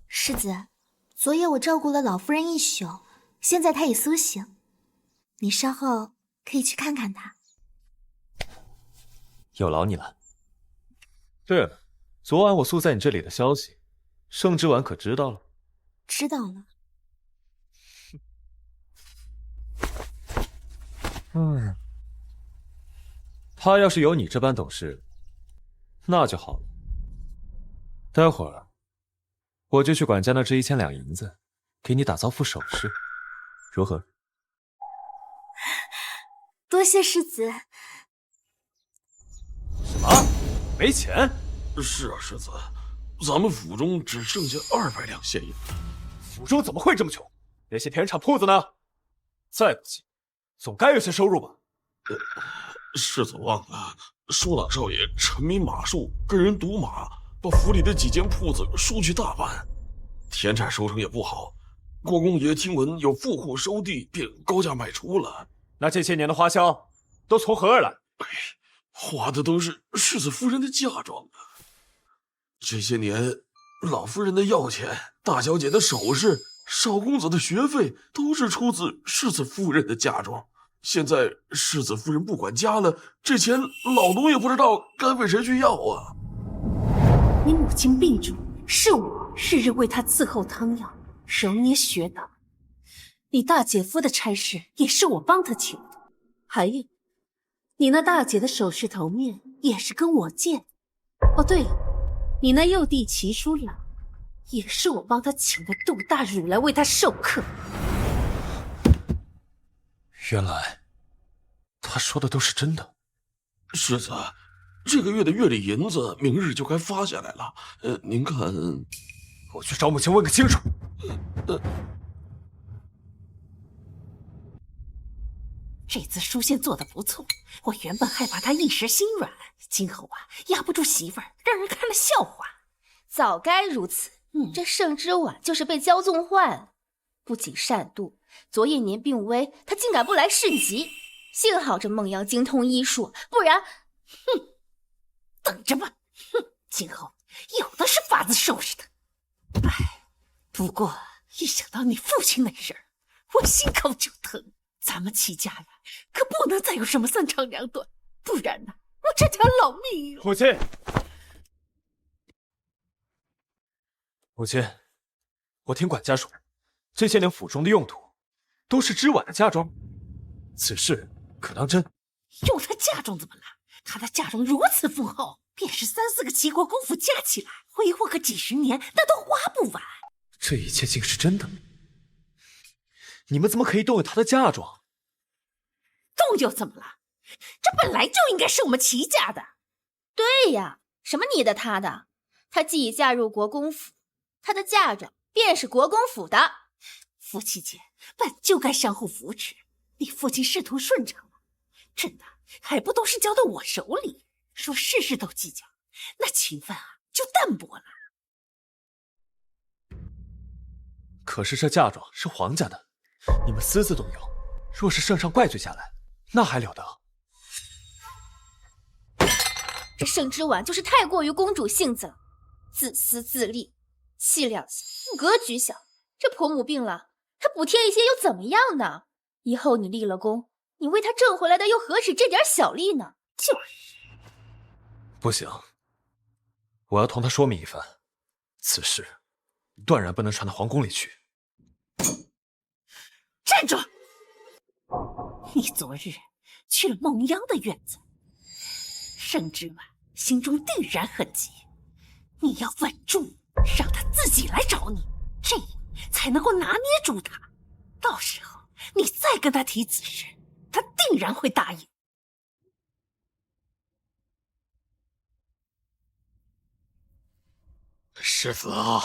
世子，昨夜我照顾了老夫人一宿，现在她已苏醒，你稍后可以去看看她。有劳你了。对了，昨晚我宿在你这里的消息，盛之婉可知道了？知道了。他要是有你这般懂事，那就好了。待会儿我就去管家那支1000两银子，给你打造副首饰，如何？多谢世子。什么？没钱？是啊，世子，咱们府中只剩下200两现银。府中怎么会这么穷？那些田产铺子呢？再不济，总该有些收入吧？世子忘了，舒朗少爷沉迷马术，跟人赌马，把府里的几间铺子输去大半，田产收成也不好。国公爷听闻有富户收地，便高价卖出了。那这些年的花销都从何而来？花的都是世子夫人的嫁妆啊！这些年，老夫人的药钱、大小姐的首饰、少公子的学费，都是出自世子夫人的嫁妆。现在世子夫人不管家了，这钱老奴也不知道该为谁去要啊！你母亲病重，是我日日为她伺候汤药，揉捏学导。你大姐夫的差事也是我帮他求的，还有，你那大姐的首饰头面也是跟我借的。哦，对了，你那幼弟齐叔郎，也是我帮他请的杜大儒来为他授课。原来他说的都是真的。世子，这个月的月例银子明日就该发下来了。您看，我去找母亲问个清楚。这次书县做得不错，我原本害怕他一时心软，今后压不住媳妇儿，让人看了笑话。早该如此。这盛之婉就是被骄纵坏了，不仅善妒，昨夜年病危，他竟敢不来市集。幸好这孟阳精通医术，不然，等着吧，今后有的是法子收拾他。不过一想到你父亲那事儿，我心口就疼。咱们齐家可不能再有什么3长2短，不然我这条老命母亲，母亲，我听管家说，这些年府中的用途都是之婉的嫁妆，此事可当真？用他嫁妆怎么了？他的嫁妆如此丰厚，便是3、4个齐国公府加起来，挥霍个几十年，那都花不完。这一切竟是真的？你们怎么可以动用他的嫁妆？动又怎么了？这本来就应该是我们齐家的。对呀，什么你的他的？他既已嫁入国公府，他的嫁妆便是国公府的。夫妻间本就该相互扶持，你父亲仕途顺畅了，真的还不都是交到我手里？说事事都计较，那情分就淡薄了。可是这嫁妆是皇家的，你们私自动用，若是圣上怪罪下来，那还了得？这盛之婉就是太过于公主性子了，自私自利，气量小，格局小。这婆母病了，她补贴一些又怎么样呢？以后你立了功，你为她挣回来的又何止这点小利呢？就是，不行，我要同她说明一番，此事断然不能传到皇宫里去。站住！你昨日去了孟央的院子，盛之婉心中定然很急，你要稳住，让他自己来找你，这样才能够拿捏住他。到时候你再跟他提此事，他定然会答应。世子啊，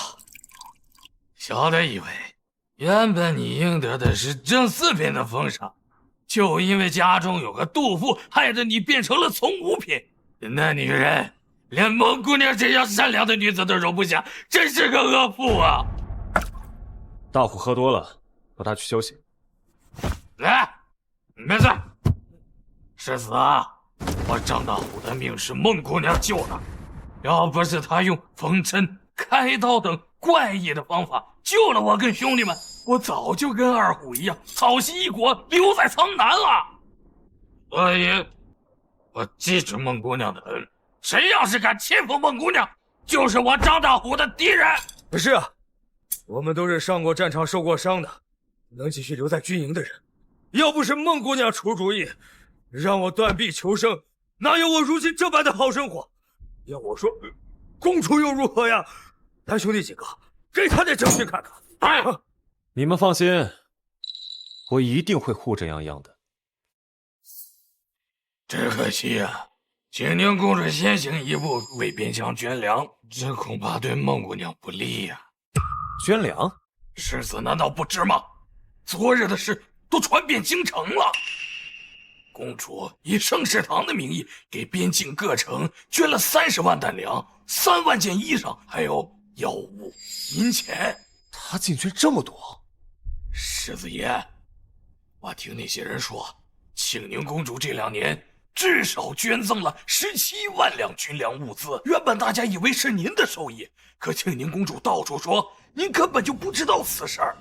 小的以为原本你应得的是正四品的封赏，就因为家中有个杜甫，害得你变成了从五品。那女人连孟姑娘这样善良的女子都容不下，真是个恶妇啊！大虎喝多了，让他去休息。来，没事。世子啊，我张大虎的命是孟姑娘救的，要不是她用缝针、开刀等怪异的方法救了我跟兄弟们，我早就跟二虎一样草席一国，留在苍南了。所以，我记着孟姑娘的恩，谁要是敢欺负孟姑娘，就是我张大虎的敌人。不是啊，我们都是上过战场、受过伤的，能继续留在军营的人。要不是孟姑娘出主意，让我断臂求生，哪有我如今这般的好生活？要我说，公主又如何呀？咱兄弟几个，给他点教训看看。哎，你们放心，我一定会护着泱泱的。只可惜啊，青宁公主先行一步为边疆捐粮，这恐怕对孟姑娘不利呀。捐粮？世子难道不知吗？昨日的事都传遍京城了。公主以圣食堂的名义给边境各城捐了30万担粮、3万件衣裳，还有药物、银钱。她竟捐这么多！世子爷，我听那些人说，庆宁公主这2年至少捐赠了17万两军粮物资。原本大家以为是您的授意，可庆宁公主到处说您根本就不知道此事儿。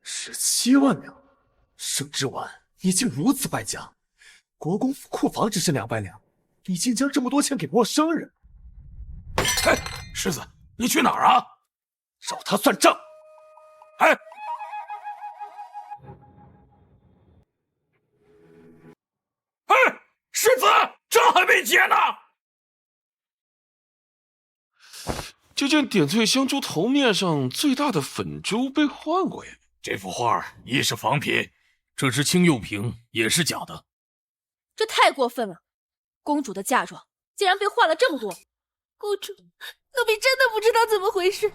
17万两，盛之婉，你竟如此败家！国公府库房只是200两，你竟将这么多钱给陌生人！哎，世子，你去哪儿啊？找他算账！哎，世子，账还没结呢。就见点翠香珠头面上最大的粉珠被换过呀。这幅画一是仿品，这只青釉瓶也是假的。这太过分了！公主的嫁妆竟然被换了这么多。公主，奴婢真的不知道怎么回事。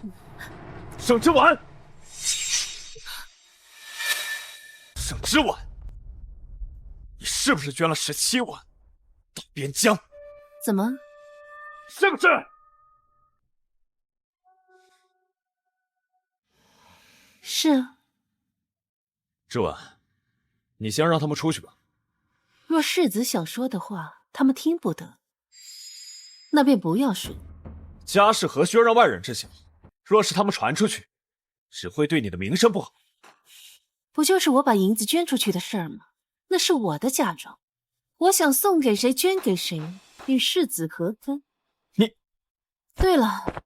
盛之婉，盛之婉，你是不是捐了17万到边疆？怎么？是不是？是啊。之婉，你先让他们出去吧。若世子想说的话，他们听不得，那便不要说。家事何须让外人知晓？若是他们传出去，只会对你的名声不好。不就是我把银子捐出去的事儿吗？那是我的嫁妆，我想送给谁捐给谁，与世子何干？你……对了，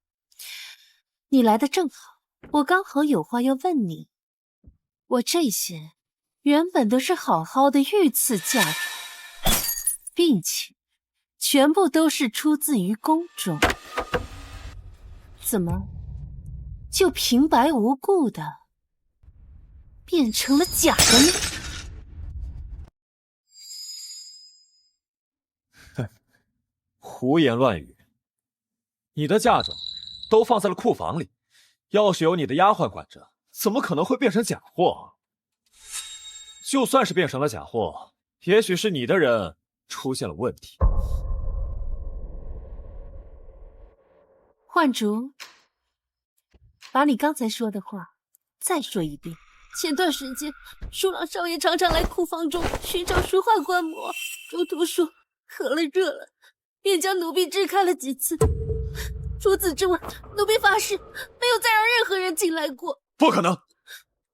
你来的正好，我刚好有话要问你。我这些原本都是好好的御赐嫁妆，并且全部都是出自于宫中，怎么就平白无故的变成了假的呢？哼，胡言乱语！你的嫁妆都放在了库房里，要是有你的丫鬟管着，怎么可能会变成假货？就算是变成了假货，也许是你的人出现了问题。幻竹，把你刚才说的话再说一遍。前段时间，舒朗少爷常常来库房中寻找书画观摩，中途说喝了热了，便将奴婢支开了几次。除此之外，奴婢发誓没有再让任何人进来过。不可能！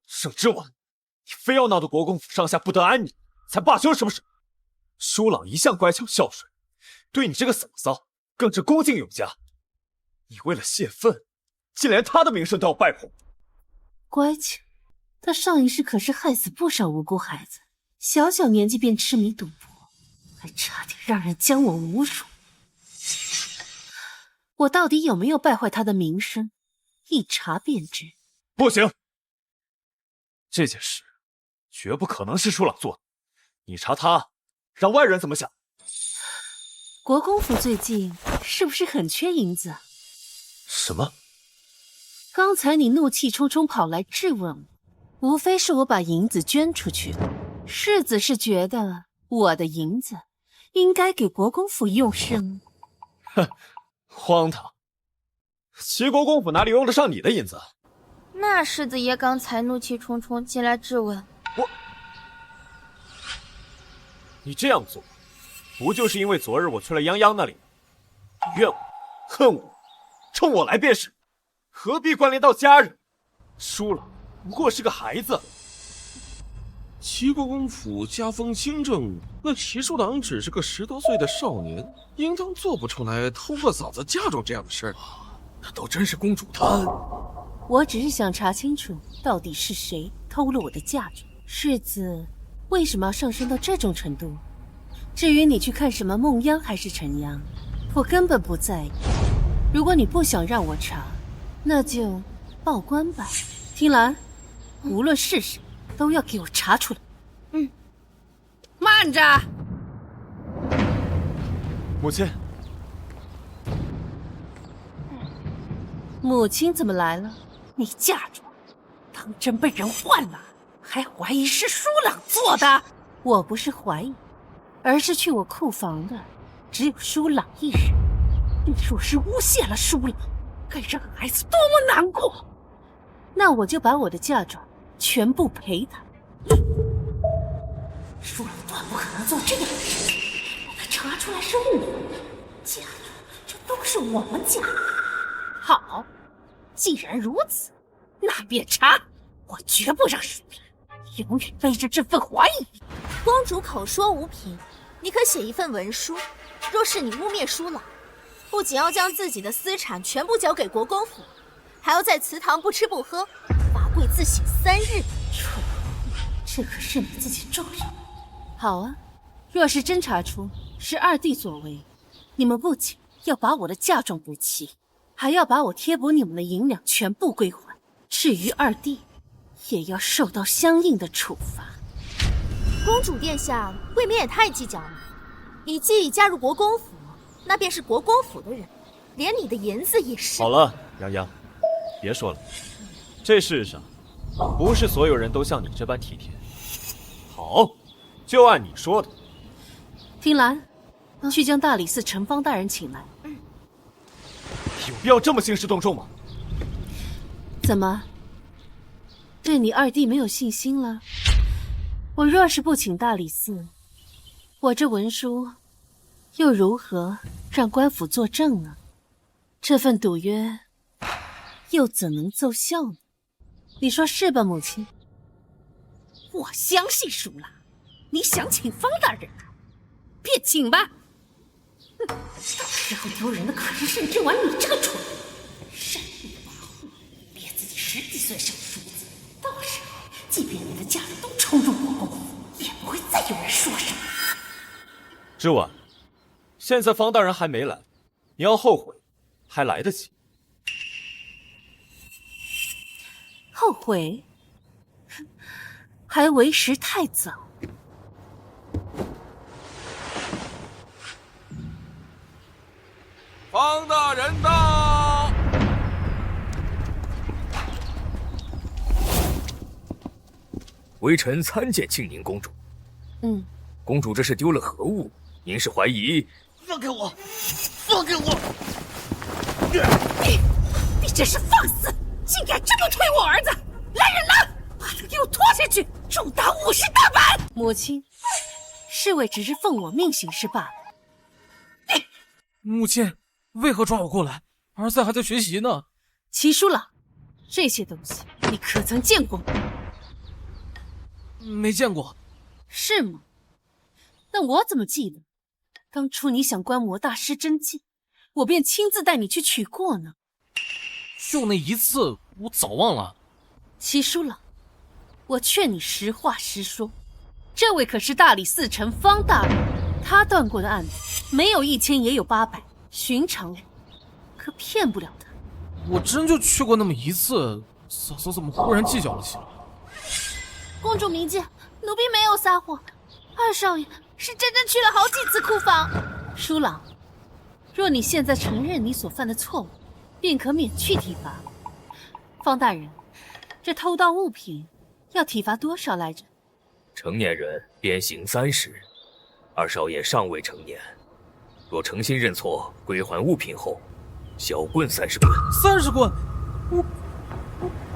盛之婉，你非要闹得国公府上下不得安宁，才罢休什么事？舒朗一向乖巧孝顺，对你这个嫂嫂更是恭敬有加。你为了泄愤，竟连他的名声都要败坏。乖巧，他上一世可是害死不少无辜孩子，小小年纪便痴迷赌博，还差点让人将我侮辱。我到底有没有败坏他的名声，一查便知。不行，这件事绝不可能是舒朗做的。你查他，让外人怎么想？国公府最近是不是很缺银子啊？什么？刚才你怒气冲冲跑来质问我，无非是我把银子捐出去了。世子是觉得我的银子应该给国公府用上。哼，荒唐！齐国公府哪里用得上你的银子？那世子爷刚才怒气冲冲进来质问你这样做，不就是因为昨日我去了泱泱那里？怨我，恨我，冲我来便是，何必关联到家人？输了不过是个孩子。齐国公府家风清正，那齐书郎只是个10多岁的少年，应当做不出来偷过嫂子嫁妆这样的事儿。那都真是公主她。我只是想查清楚，到底是谁偷了我的嫁妆。世子为什么要上升到这种程度？至于你去看什么梦央还是陈央，我根本不在意。如果你不想让我查，那就报官吧。听兰，无论是谁，都要给我查出来。慢着！母亲，母亲怎么来了？你嫁妆当真被人换了，还怀疑是舒朗做的？我不是怀疑，而是去我库房的只有舒朗一人。你若是诬陷了舒朗，该让孩子多么难过！那我就把我的嫁妆全部赔他。舒朗断不可能做这样的事情，他查出来是我的嫁妆，这都是我们家的。好，既然如此，那便查。我绝不让舒朗永远背着这份怀疑。公主口说无凭，你可写一份文书。若是你污蔑舒朗，不仅要将自己的私产全部交给国公府，还要在祠堂不吃不喝，罚跪自省3日。蠢，这可是你自己种上的。好啊，若是真查出是二弟所为，你们不仅要把我的嫁妆补齐，还要把我贴补你们的银两全部归还。至于二弟，也要受到相应的处罚。公主殿下未免也太计较了。你既已嫁入国公府，那便是国公府的人，连你的银子也是。好了，泱泱，别说了。这世上不是所有人都像你这般体贴。好，就按你说的。听兰，去将大理寺陈方大人请来。有必要这么兴师动众吗？怎么，对你二弟没有信心了？我若是不请大理寺，我这文书又如何让官府作证呢？这份赌约又怎能奏效呢？你说是吧，母亲？我相信舒朗，你想请方大人来，便请吧。到时候丢人的可是盛之婉你这个蠢人，善意的跋扈，别自己10几岁小叔子。到时候，即便你的家人都冲入国公府，也不会再有人说什么。之婉，现在方大人还没来，你要后悔，还来得及。后悔？还为时太早。方大人到！微臣参见庆宁公主。公主这是丢了何物？您是怀疑？放开我！放开我！你真是放肆！竟敢这么推我儿子！来人呐，把他给我拖下去，重打50大板！母亲，侍卫只是奉我命行事罢了。母亲，为何抓我过来？儿子还在学习呢。齐书朗，这些东西你可曾见过吗？没见过。是吗？那我怎么记得？当初你想观魔大师真迹，我便亲自带你去取过呢。就那一次，我早忘了。齐书朗，我劝你实话实说，这位可是大理寺丞方大人，他断过的案子没有1000也有800，寻常人可骗不了他。我真就去过那么一次，嫂嫂怎么忽然计较了起来？公主明鉴，奴婢没有撒谎，二少爷是真正去了好几次库房。书朗，若你现在承认你所犯的错误，便可免去提罚。方大人，这偷盗物品要体罚多少来着？成年人鞭刑30，二少爷尚未成年，若诚心认错，归还物品后，小棍30棍。30棍？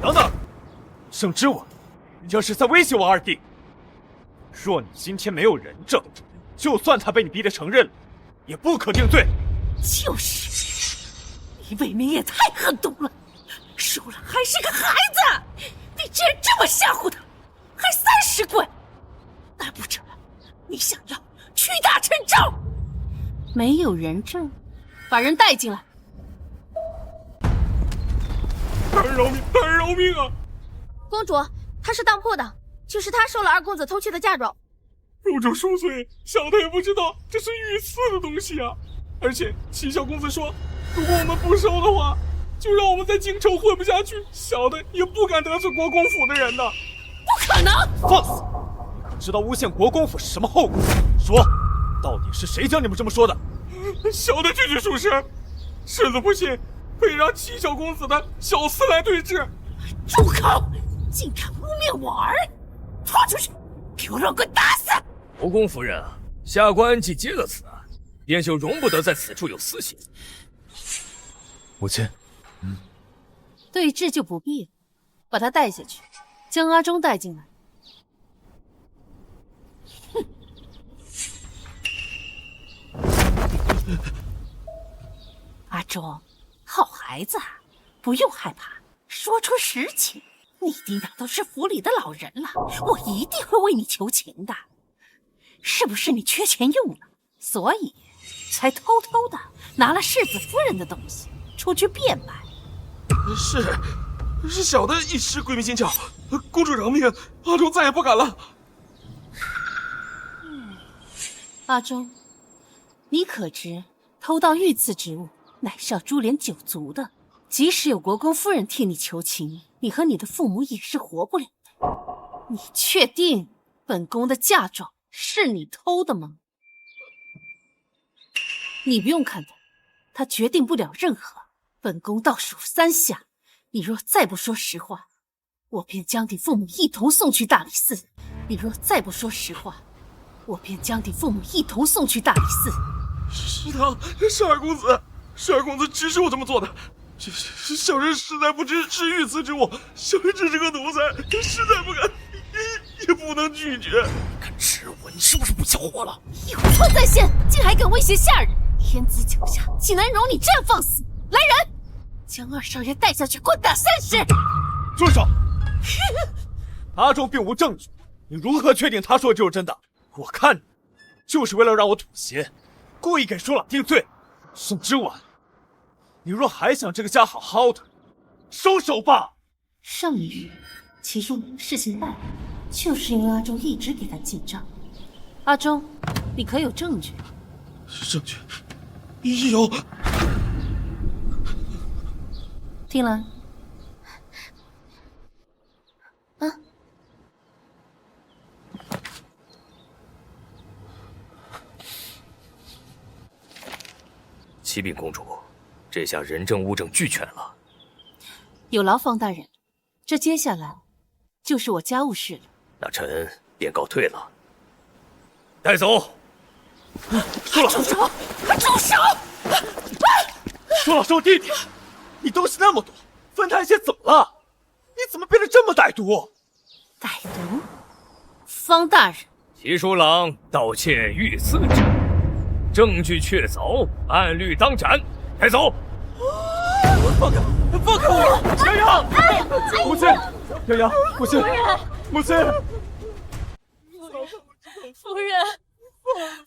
等等，盛之文，你这是在威胁我二弟。若你今天没有人证，就算他被你逼得承认了，也不可定罪。就是，你未免也太狠毒了，输了还是个孩子，你竟然这么吓唬他，还30棍，难不成你想要屈打成招？没有人证，把人带进来。饶命啊！公主，他是当铺的，就是他收了二公子偷去的嫁妆。入主10岁，小的也不知道这是御赐的东西啊！而且齐小公子说，如果我们不收的话，就让我们在京城混不下去。小的也不敢得罪国公府的人呢。不可能！放肆！你可知道诬陷国公府是什么后果？说，到底是谁教你们这么说的？小的句句属实，世子不信，可以让齐小公子的小厮来对质。住口！竟敢污蔑我儿！拖出去，给我乱棍打死！国公夫人啊，下官既接了此案，便就容不得在此处有私刑。母亲，对峙就不必了，把他带下去，将阿忠带进来。阿忠，好孩子，不用害怕，说出实情。你弟俩都是府里的老人了，我一定会为你求情的。是不是你缺钱用了，所以才偷偷的拿了世子夫人的东西出去变卖？是小的一时鬼迷心窍，公主饶命，阿忠再也不敢了。阿忠，你可知偷盗御赐之物乃是要株连9族的？即使有国公夫人替你求情，你和你的父母也是活不了的。你确定本宫的嫁妆是你偷的吗？你不用看他，他决定不了任何。本宫倒数3下，你若再不说实话，我便将你父母一同送去大理寺。你若再不说实话，我便将你父母一同送去大理寺。是他，是二公子，是二公子指使我这么做的。小人实在不知是御赐之物，小人只是个奴才，实在不敢，也不能拒绝。敢吃我，你是不是不消火了？有错在先，竟还敢威胁下人！天子脚下，岂能容你这样放肆？来人，将二少爷带下去，棍打30！住手！阿忠并无证据，你如何确定他说的就是真的？我看你就是为了让我妥协，故意给舒朗定罪。宋之婉，你若还想这个家好好的，收手吧。上一月，齐淑兰事情败露，就是因为阿忠一直给他进账。阿忠，你可有证据？证据有。听兰，启禀公主，这下人证物证俱全了。有劳方大人，这接下来就是我家务事了。那臣便告退了。带走。住手！住手！舒老是我弟弟，你东西那么多，分他一些怎么了？你怎么变得这么歹毒？歹毒？方大人，齐书郎盗窃御赐之物，证据确凿，按律当斩。带走。放开我！杨洋，母亲，杨洋，母亲，母亲，夫人，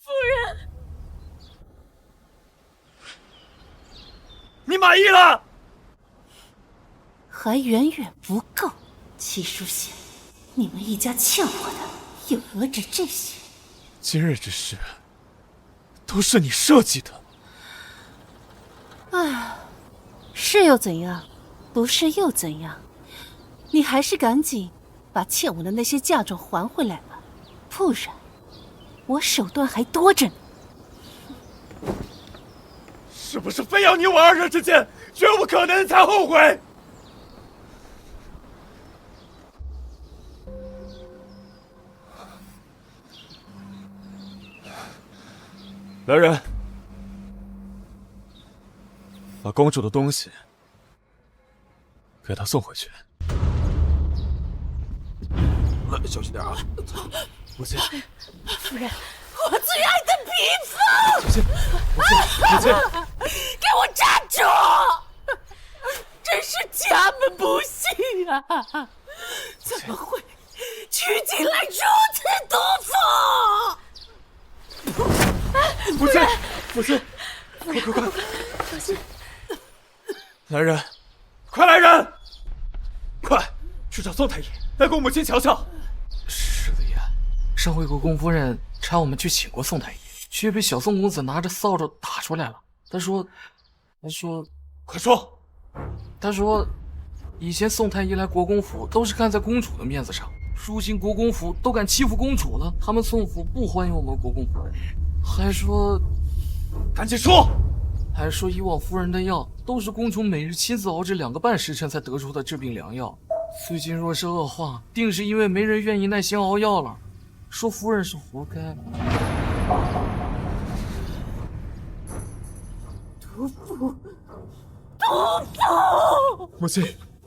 夫人，你满意了？还远远不够。齐书贤，你们一家欠我的又何止这些？今日之事都是你设计的。唉，是又怎样？不是又怎样？你还是赶紧把欠我的那些嫁妆还回来吧，不然我手段还多着呢。是不是非要你我二人之间绝无可能才后悔？来人，把公主的东西给她送回去。小心点啊！母亲，夫人，我最爱的嫔妃！母亲，母亲，给我站住！真是家门不幸啊！怎么会娶进来如此毒妇？母亲，母亲，快！小心！来人，快来人！快去找宋太医，来给我母亲瞧瞧。世子爷，上回国公夫人差我们去请过宋太医，却被小宋公子拿着扫帚打出来了。他说，快说！他说，以前宋太医来国公府都是看在公主的面子上，如今国公府都敢欺负公主了，他们宋府不欢迎我们国公夫人，还说，赶紧说！还说以往夫人的药都是公主每日亲自熬制2个半时辰才得出的治病良药，最近若是恶化，定是因为没人愿意耐心熬药了，说夫人是活该。毒妇！母亲，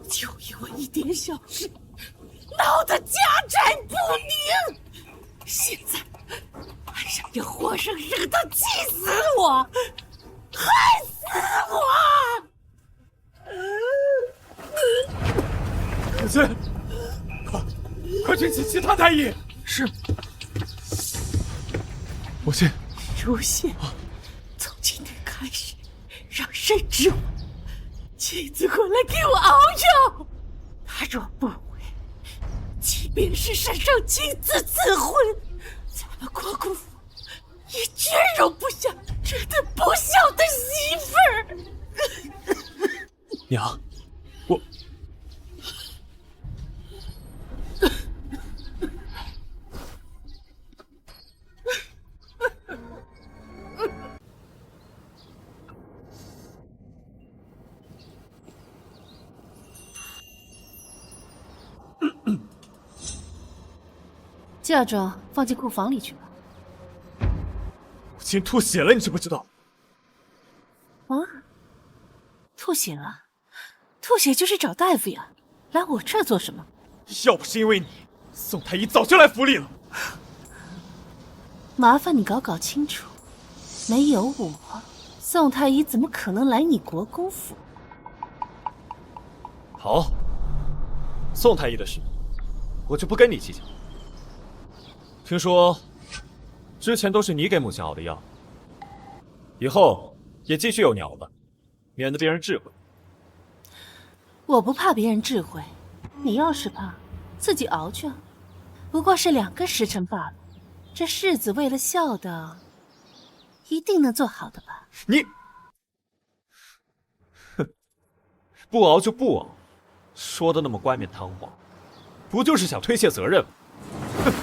就因为一点小事，闹得家宅不宁，现在还想要活生生的气死我，害死我！母亲，快去请其他太医。是。母亲，如仙，从今天开始，让谁知我妻子回来给我熬药。他若不回，即便是身上亲自赐婚，咱们国公府也绝容不下这对不孝的媳妇儿。娘，我嫁妆放进库房里去吧。母亲吐血了，你知不知道？啊？吐血了？吐血就去找大夫呀，来我这儿做什么？要不是因为你，宋太医早就来府里了。麻烦你搞搞清楚，没有我，宋太医怎么可能来你国公府？好，宋太医的事，我就不跟你计较。听说之前都是你给母亲熬的药，以后也继续由你熬吧，免得别人智慧。我不怕别人智慧，你要是怕，自己熬去啊。不过是2个时辰罢了，这世子为了孝道，一定能做好的吧？你，哼，不熬就不熬，说的那么冠冕堂皇，不就是想推卸责任吗？哼！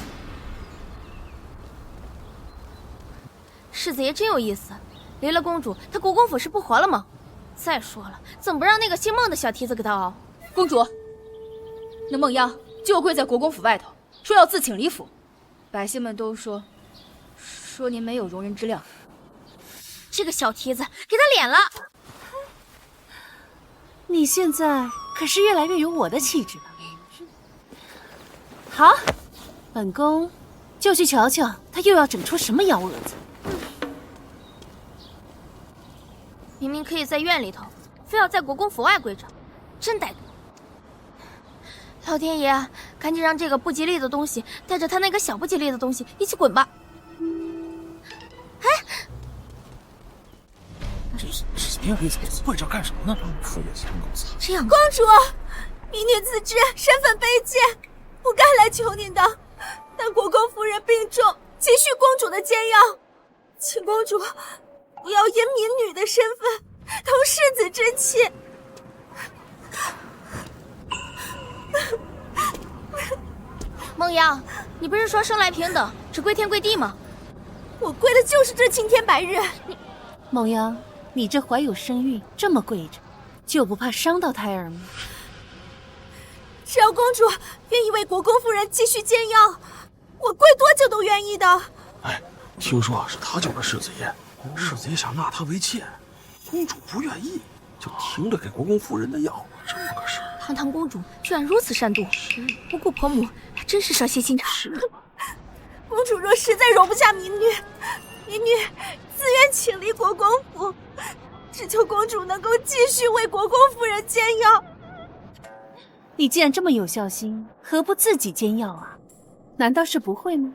世子爷真有意思，离了公主，他国公府是不活了吗？再说了，怎么不让那个姓孟的小蹄子给他熬？公主，那孟央就跪在国公府外头，说要自请离府。百姓们都说您没有容人之量。这个小蹄子给他脸了！你现在可是越来越有我的气质了。好，本宫就去瞧瞧他又要整出什么幺蛾子。明明可以在院里头，非要在国公府外跪着，真歹毒！老天爷，赶紧让这个不吉利的东西带着他那个小不吉利的东西一起滚吧！哎，这什么意思？跪着干什么呢？敷衍三公子。这样，公主，民女自知身份卑贱，不该来求您的。但国公夫人病重，急需公主的煎药，请公主不要因民女的身份同世子之妻。孟央，你不是说生来平等，只跪天跪地吗？我跪的就是这青天白日。孟央，你这怀有身孕，这么跪着，就不怕伤到胎儿吗？只要公主愿意为国公夫人继续煎药，我跪多久都愿意的。哎，听说是他救了世子爷，世子也想纳她为妾，公主不愿意，就停了给国公夫人的药，这么个事。堂堂公主居然如此善妒，不顾婆母，还真是蛇蝎心肠。公主若实在容不下民女自愿请离国公府，只求公主能够继续为国公夫人煎药。你既然这么有孝心，何不自己煎药啊？难道是不会吗？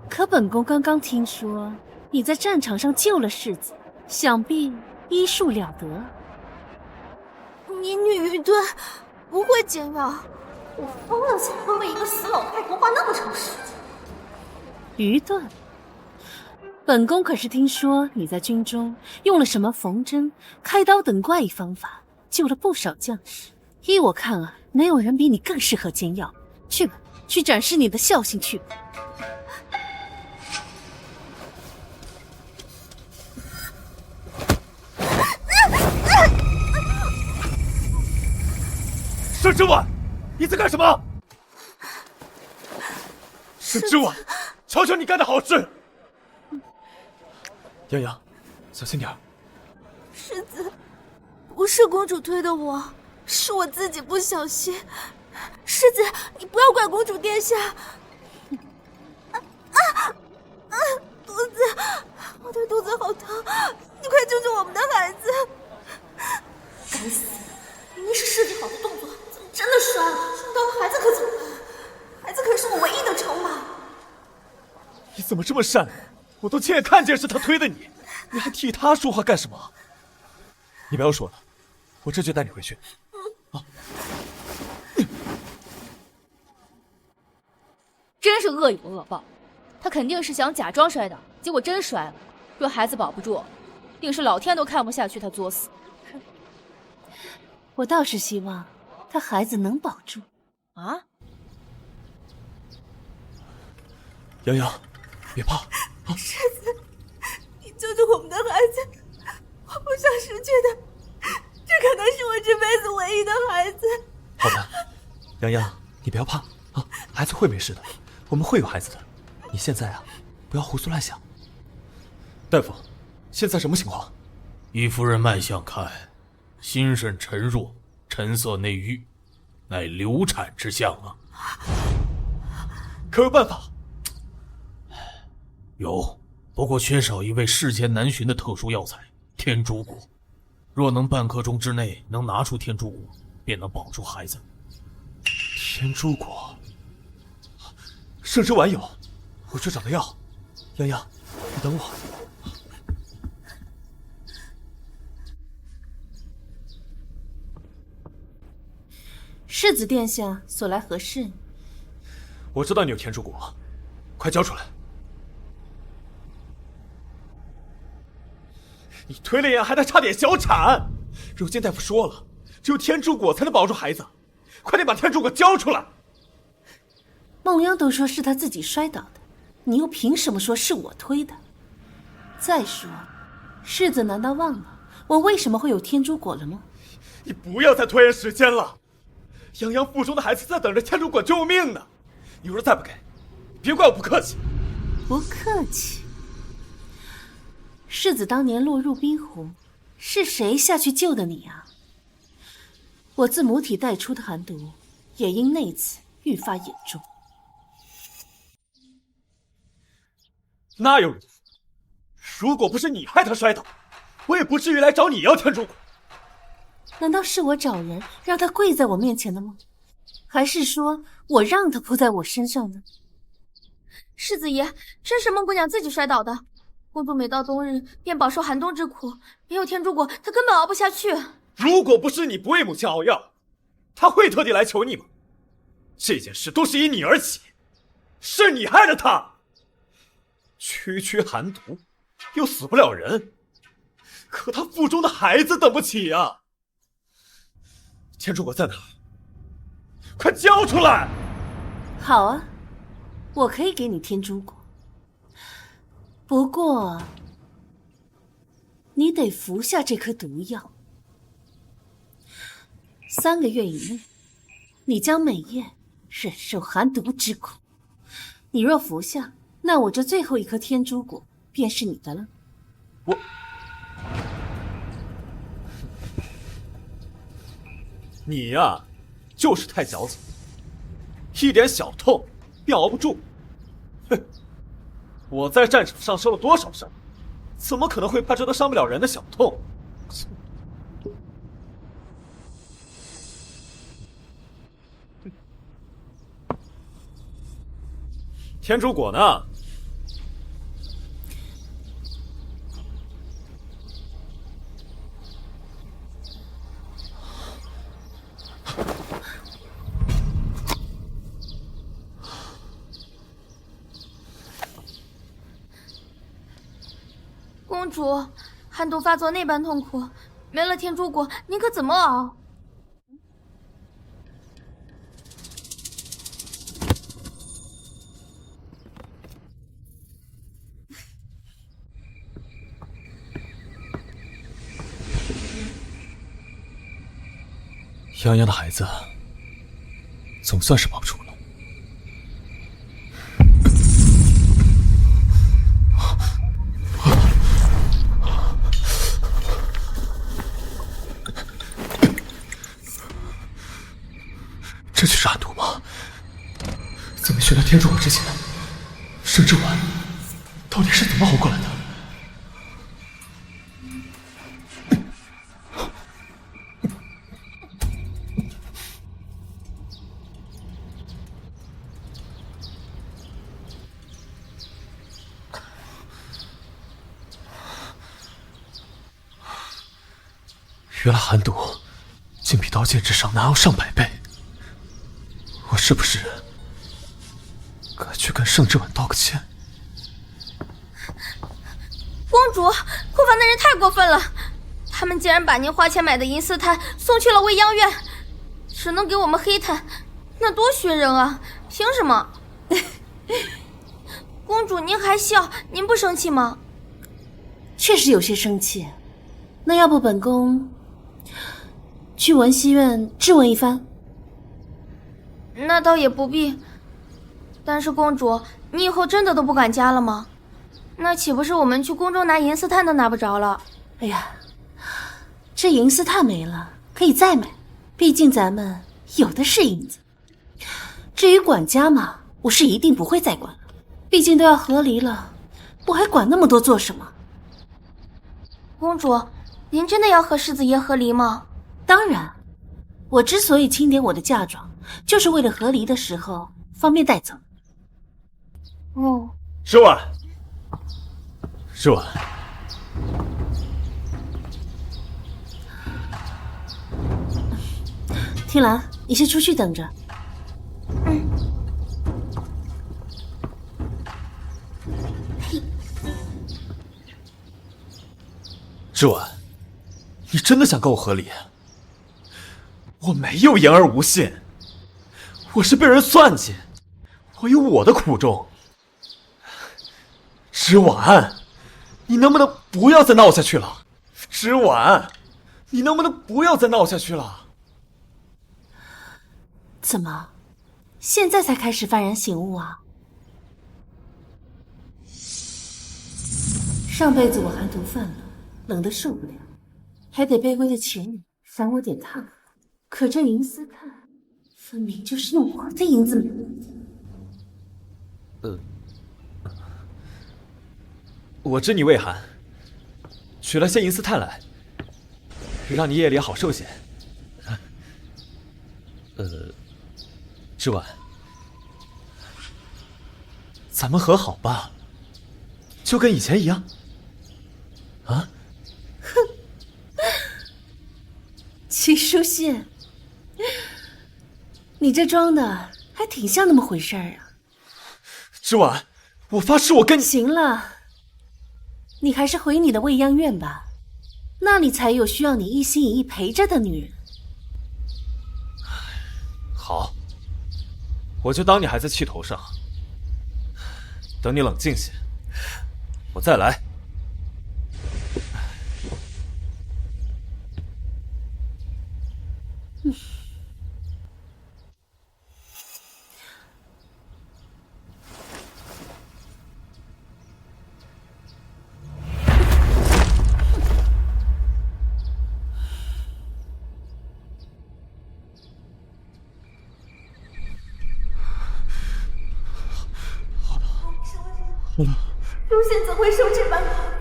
可本宫刚刚听说你在战场上救了世子，想必医术了得。民女愚钝，不会煎药。我疯了才会为一个死老太婆花那么长时间。愚钝？本宫可是听说你在军中用了什么缝针、开刀等怪异方法，救了不少将士。依我看啊，没有人比你更适合煎药。去吧，去展示你的孝心去吧。沈之婉，你在干什么？沈之婉，瞧瞧你干的好事！洋洋，小心点儿。世子，不是公主推的我，是我自己不小心。世子，你不要怪公主殿下。肚子，我的肚子好疼，你快救救我们的孩子！该死，明明是设计好的动作，怎么真的摔了？摔到了孩子可怎么办？孩子可是我唯一的筹码。你怎么这么善良？我都亲眼看见是他推的你，你还替他说话干什么？你不要说了，我这就带你回去。真是恶有恶报，他肯定是想假装摔倒，结果真摔了。若孩子保不住，定是老天都看不下去他作死。我倒是希望他孩子能保住。啊！洋洋，别怕。世子，你救救我们的孩子，我不想失去他，这可能是我这辈子唯一的孩子。好的，洋洋，你不要怕啊，孩子会没事的，我们会有孩子的。你现在啊，不要胡思乱想。大夫，现在什么情况？依夫人脉象看，心肾沉弱，沉色内郁，乃流产之象啊。可有办法？有，不过缺少一味世间难寻的特殊药材——天竺果。若能半刻钟之内能拿出天竺果，便能保住孩子。天竺果，圣之丸有，我去找他要。洋洋，你等我。世子殿下所来何事？我知道你有天竺果，快交出来。你推了眼，还得差点小产。如今大夫说了，只有天竺果才能保住孩子，快点把天竺果交出来。孟央都说是他自己摔倒的，你又凭什么说是我推的？再说，世子难道忘了我为什么会有天竺果了吗？你不要再拖延时间了，洋洋腹中的孩子在等着天竺果救命呢。你若再不给，别怪我不客气。不客气。世子当年落入冰湖，是谁下去救的你啊？我自母体带出的寒毒，也因那次愈发严重。哪有人？如果不是你害他摔倒，我也不至于来找你要天竺果。难道是我找人让他跪在我面前的吗？还是说我让他扑在我身上呢？世子爷，真是孟姑娘自己摔倒的。公主每到冬日便饱受寒冬之苦，没有天竺果，她根本熬不下去。如果不是你不为母亲熬药，她会特地来求你吗？这件事都是因你而起，是你害了她。区区寒毒，又死不了人，可她腹中的孩子等不起啊！天竺果在哪儿？快交出来！好啊，我可以给你天竺果，不过你得服下这颗毒药。3个月以内，你将每夜忍受寒毒之苦。你若服下，那我这最后一颗天竺果便是你的了。你呀，就是太矫情，一点小痛便熬不住。哼，我在战场上受了多少伤，怎么可能会怕这都伤不了人的小痛？天竺果呢？公主，寒毒发作那般痛苦，没了天竺果，您可怎么熬？泱泱的孩子，总算是保住了。这就是寒毒吗？在没学到天竺果之前，盛之丸到底是怎么熬过来的？原来寒毒竟比刀剑之上难熬上百倍，我是不是该去跟盛之婉道个歉？公主，库房的人太过分了，他们竟然把您花钱买的银丝炭送去了未央院，只能给我们黑炭，那多熏人啊！凭什么？公主，您还笑，您不生气吗？确实有些生气。那要不本宫去文熙院质问一番？那倒也不必。但是公主，你以后真的都不管家了吗？那岂不是我们去宫中拿银丝炭都拿不着了？哎呀，这银丝炭没了，可以再买，毕竟咱们有的是银子。至于管家嘛，我是一定不会再管了，毕竟都要和离了，我还管那么多做什么？公主，您真的要和世子爷和离吗？当然，我之所以清点我的嫁妆，就是为了和离的时候方便带走。哦，之婉，之婉，听兰，你先出去等着。之婉，你真的想跟我和离？我没有言而无信，我是被人算计，我有我的苦衷。之婉，你能不能不要再闹下去了？之婉，你能不能不要再闹下去了？怎么，现在才开始幡然醒悟啊？上辈子我寒毒犯了，冷得受不了，还得卑微的请你赏我点炭。可这银丝炭分明就是用我的银子买的。我知你畏寒，取了些银丝炭来，让你夜里好受些。之婉，咱们和好吧，就跟以前一样。啊？哼，齐书信，你这装的还挺像那么回事儿啊。之婉，我发誓我跟你……行了，你还是回你的未央院吧，那里才有需要你一心一意陪着的女人。好，我就当你还在气头上，等你冷静些，我再来。如仙怎会受这般考验？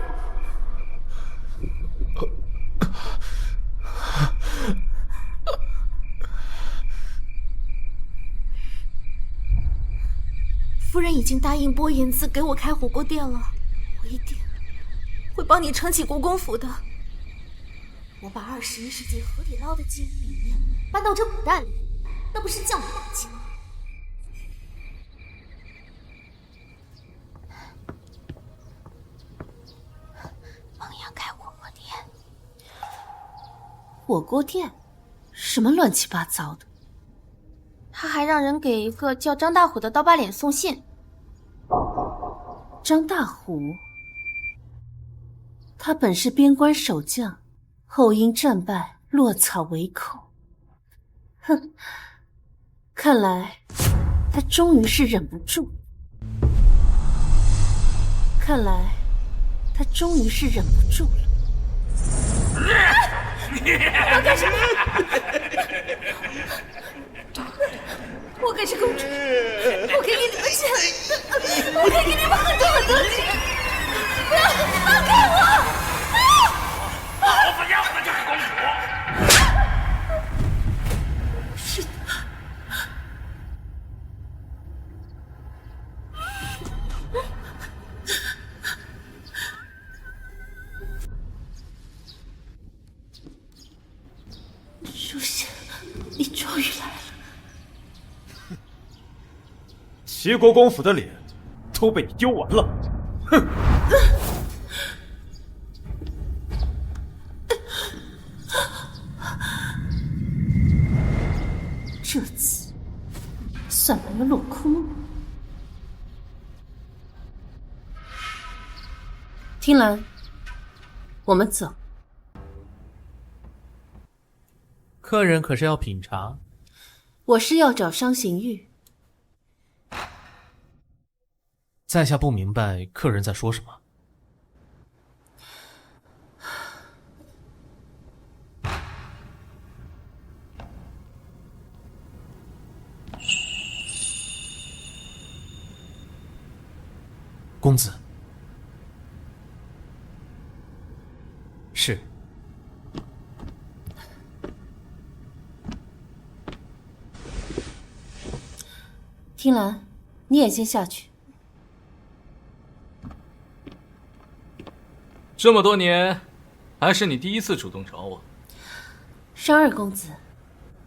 夫人已经答应拨银子给我开火锅店了，我一定会帮你撑起国公府的。我把21世纪河底捞的经营理念搬到这古代里，那不是降本打击吗？孟阳开火锅店，火锅店，什么乱七八糟的？他还让人给一个叫张大虎的刀疤脸送信。张大虎，他本是边关守将，后因战败落草为寇。哼，看来他终于是忍不住。看来他终于是忍不住了。我干什么？我可是公主，我可以给你们钱，我可以给你们很多很多钱。不要放开我！我不要的就是公主。是的。书仙，你终于来了。齐国公府的脸都被你丢完了，哼！这次算来了落空了。听兰，我们走。客人可是要品茶？我是要找商行玉。在下不明白客人在说什么。公子，是。听兰，你也先下去。这么多年，还是你第一次主动找我。商二公子，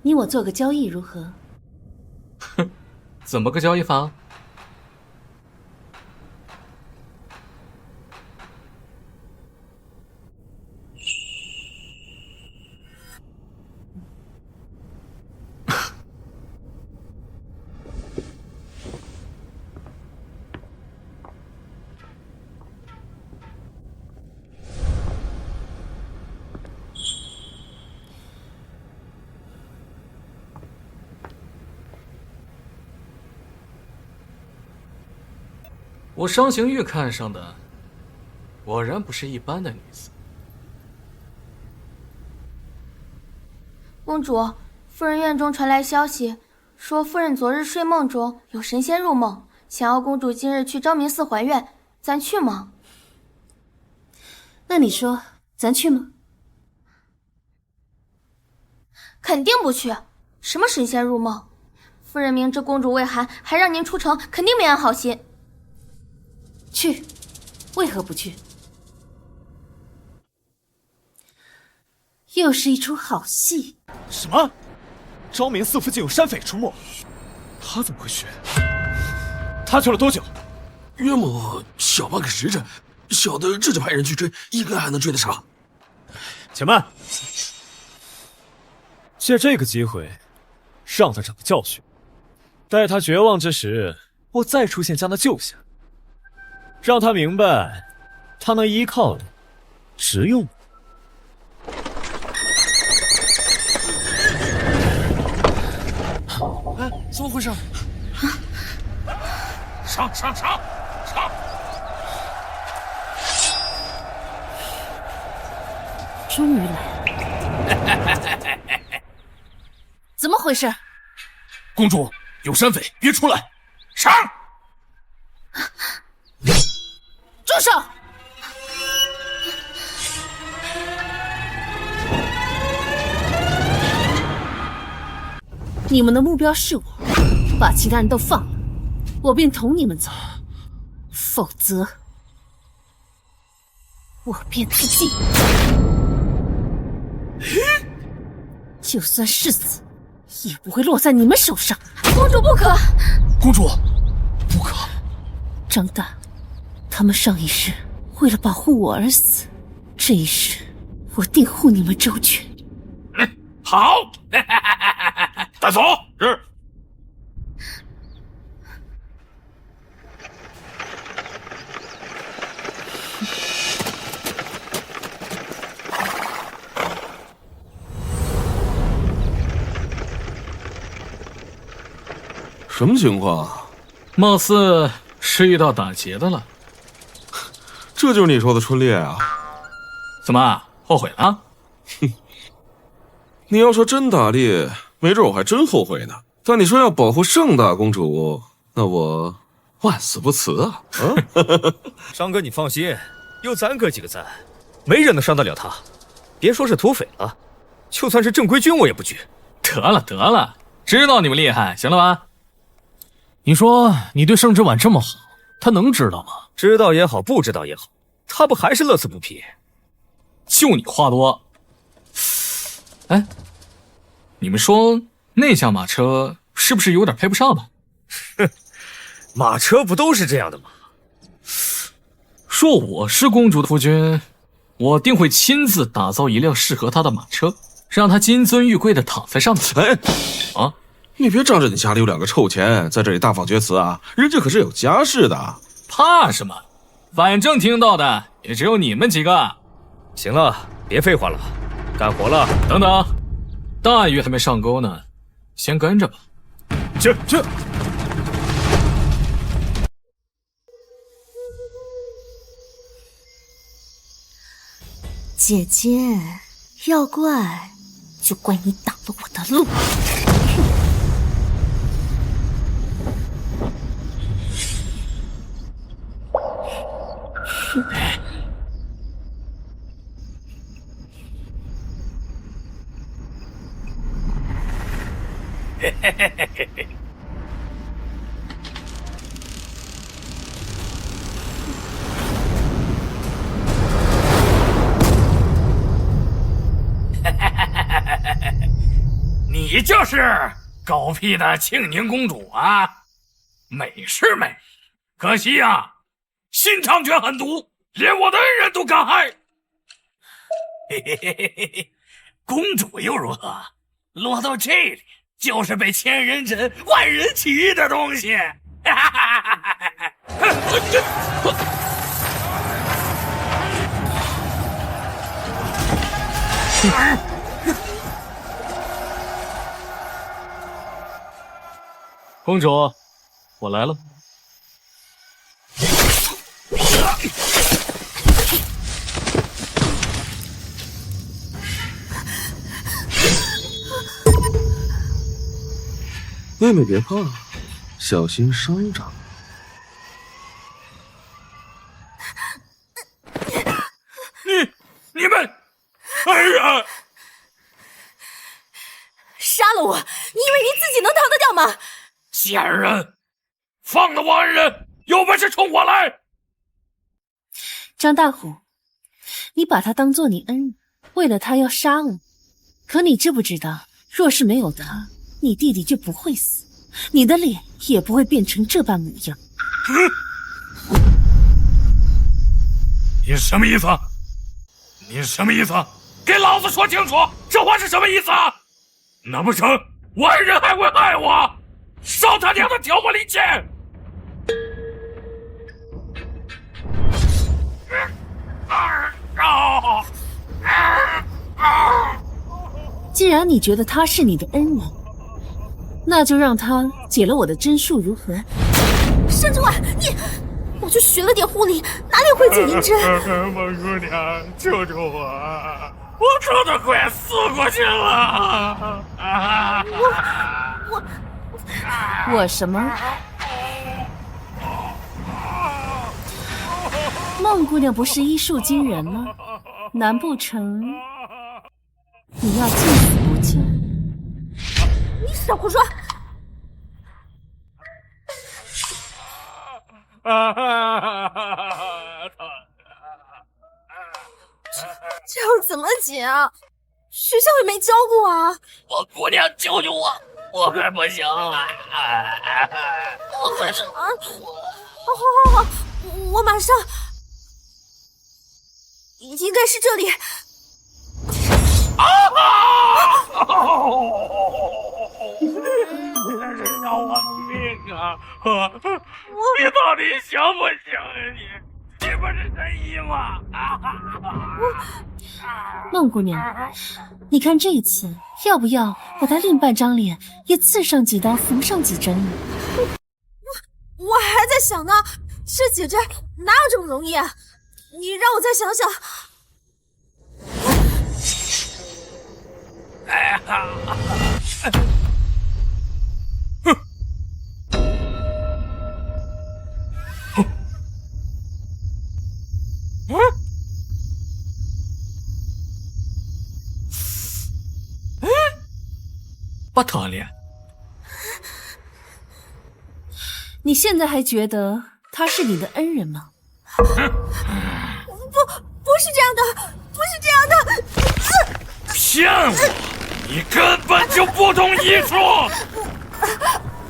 你我做个交易如何？哼，怎么个交易法？我商行玉看上的，果然不是一般的女子。公主，夫人院中传来消息，说夫人昨日睡梦中有神仙入梦，想要公主今日去昭明寺还愿，咱去吗？那你说，咱去吗？肯定不去！什么神仙入梦？夫人明知公主未寒，还让您出城，肯定没安好心。去，为何不去？又是一出好戏。什么？昭明寺附近有山匪出没，他怎么会去？他去了多久？约莫小半个时辰，小的这就派人去追，应该还能追得上。且慢，借这个机会，让他长个教训。待他绝望之时，我再出现将他救下。让他明白，他能依靠的只有我。哎，怎么回事？上！终于来了。怎么回事？公主，有山匪，别出来！上！手！你们的目标是我，把其他人都放了，我便同你们走；否则，我便自尽。就算是死，也不会落在你们手上。公主不可！公主，不可！张大，他们上一世为了保护我而死，这一世我定护你们周全。好，带走。是。什么情况？貌似是遇到打劫的了。这就是你说的春烈啊？怎么后悔了？哼，你要说真打猎，没准我还真后悔呢。但你说要保护盛大公主，那我万死不辞啊！商哥，你放心，有咱哥几个在，没人能伤得了他。别说是土匪了，就算是正规军，我也不惧。得了，知道你们厉害，行了吧？你说你对盛之婉这么好，他能知道吗？知道也好，不知道也好，他不还是乐此不疲？就你话多。哎，你们说那辆马车是不是有点配不上吧？哼，马车不都是这样的吗？若我是公主的夫君，我定会亲自打造一辆适合她的马车，让她金尊玉贵的躺在上面。哎，啊！你别仗着你家里有2个臭钱，在这里大放厥词啊！人家可是有家室的。怕什么？反正听到的也只有你们几个。行了，别废话了，干活了。等等，大鱼还没上钩呢，先跟着吧。去。姐姐，要怪就怪你挡了我的路。你就是狗屁的庆宁公主啊！美是美，可惜呀，心肠却狠毒，连我的恩人都敢害。嘿嘿嘿嘿嘿，公主又如何？落到这里就是被千人斩、万人骑的东西。哈哈哈哈哈！公主，我来了。妹妹别怕，小心伤着。你们，哎呀！杀了我！你以为你自己能逃得掉吗？贱人，放了我恩人，有本事冲我来！张大虎，你把他当做你恩人，为了他要杀我。可你知不知道，若是没有他，你弟弟就不会死，你的脸也不会变成这般模样。你什么意思？你什么意思？给老子说清楚，这话是什么意思？难不成我恩人还会害我？烧他娘的挑拨离间！既然你觉得他是你的恩人，那就让他解了我的真术如何？盛之婉，你，我就学了点护理，哪里会解银针？孟姑娘，救救我！我真的快死过去了！我什么？孟姑娘不是医术惊人吗？难不成你要见死不救？你少胡说！这要怎么解啊？学校也没教过啊！我姑娘，救救我！我快不行了！我快是……好，我马上。应该是这里。要我命啊！你到底行不行啊你不是神医吗？孟姑娘，你看这一次要不要把她另半张脸也刺上几刀，缝上几针呢？我还在想呢，吃几针哪有这么容易啊？你让我再想想。不疼了。你现在还觉得他是你的恩人吗？不是这样的，不是这样的！骗我！你根本就不懂医术！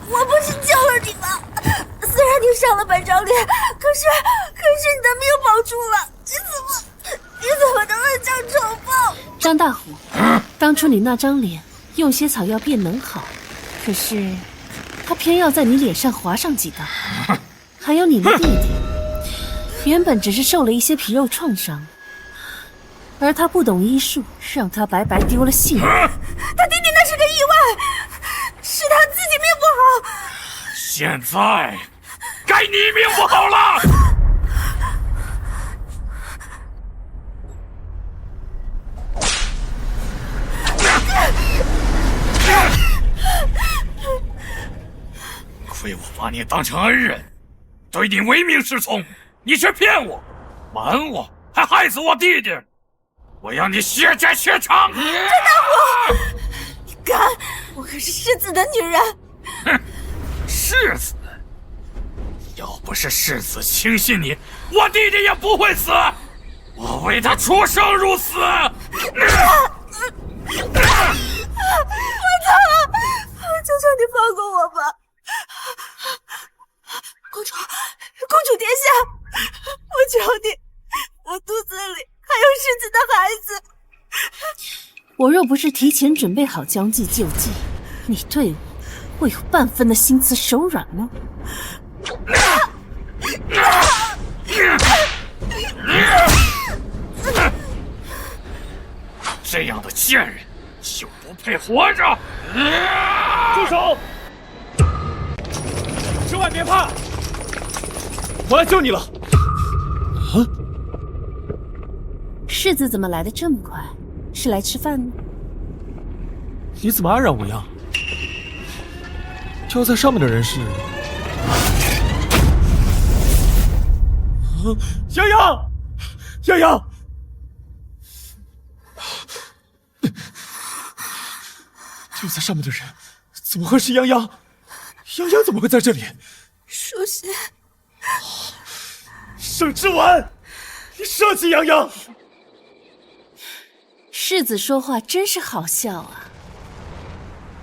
我不是救了你吗？虽然你伤了半张脸，可是你的命保住了。你怎么能恩将仇报？张大虎，当初你那张脸用些草药便能好，可是他偏要在你脸上划上几刀。还有你的弟弟，原本只是受了一些皮肉创伤，而他不懂医术，让他白白丢了性命。他弟弟那是个意外，是他自己命不好。现在该你命不好了。亏我把你当成恩人，对你唯命是从，你却骗我、瞒我，还害死我弟弟！我要你血债血偿！张大虎，你敢！我可是世子的女人。哼，世子！要不是世子轻信你，我弟弟也不会死。我为他出生入死。我错了，求求你放过我吧。公主殿下，我求你，我肚子里还有世子的孩子。我若不是提前准备好将计就计，你对我会有半分的心慈手软吗？这样的贱人就不配活着！住手！之外别怕，我来救你了。世子怎么来的这么快？是来吃饭吗？你怎么安然无恙？就在上面的人是……洋洋，洋洋，就在上面的人怎么会是洋洋？洋洋怎么会在这里？书仙，盛之婉，你舍弃洋洋！世子说话真是好笑啊！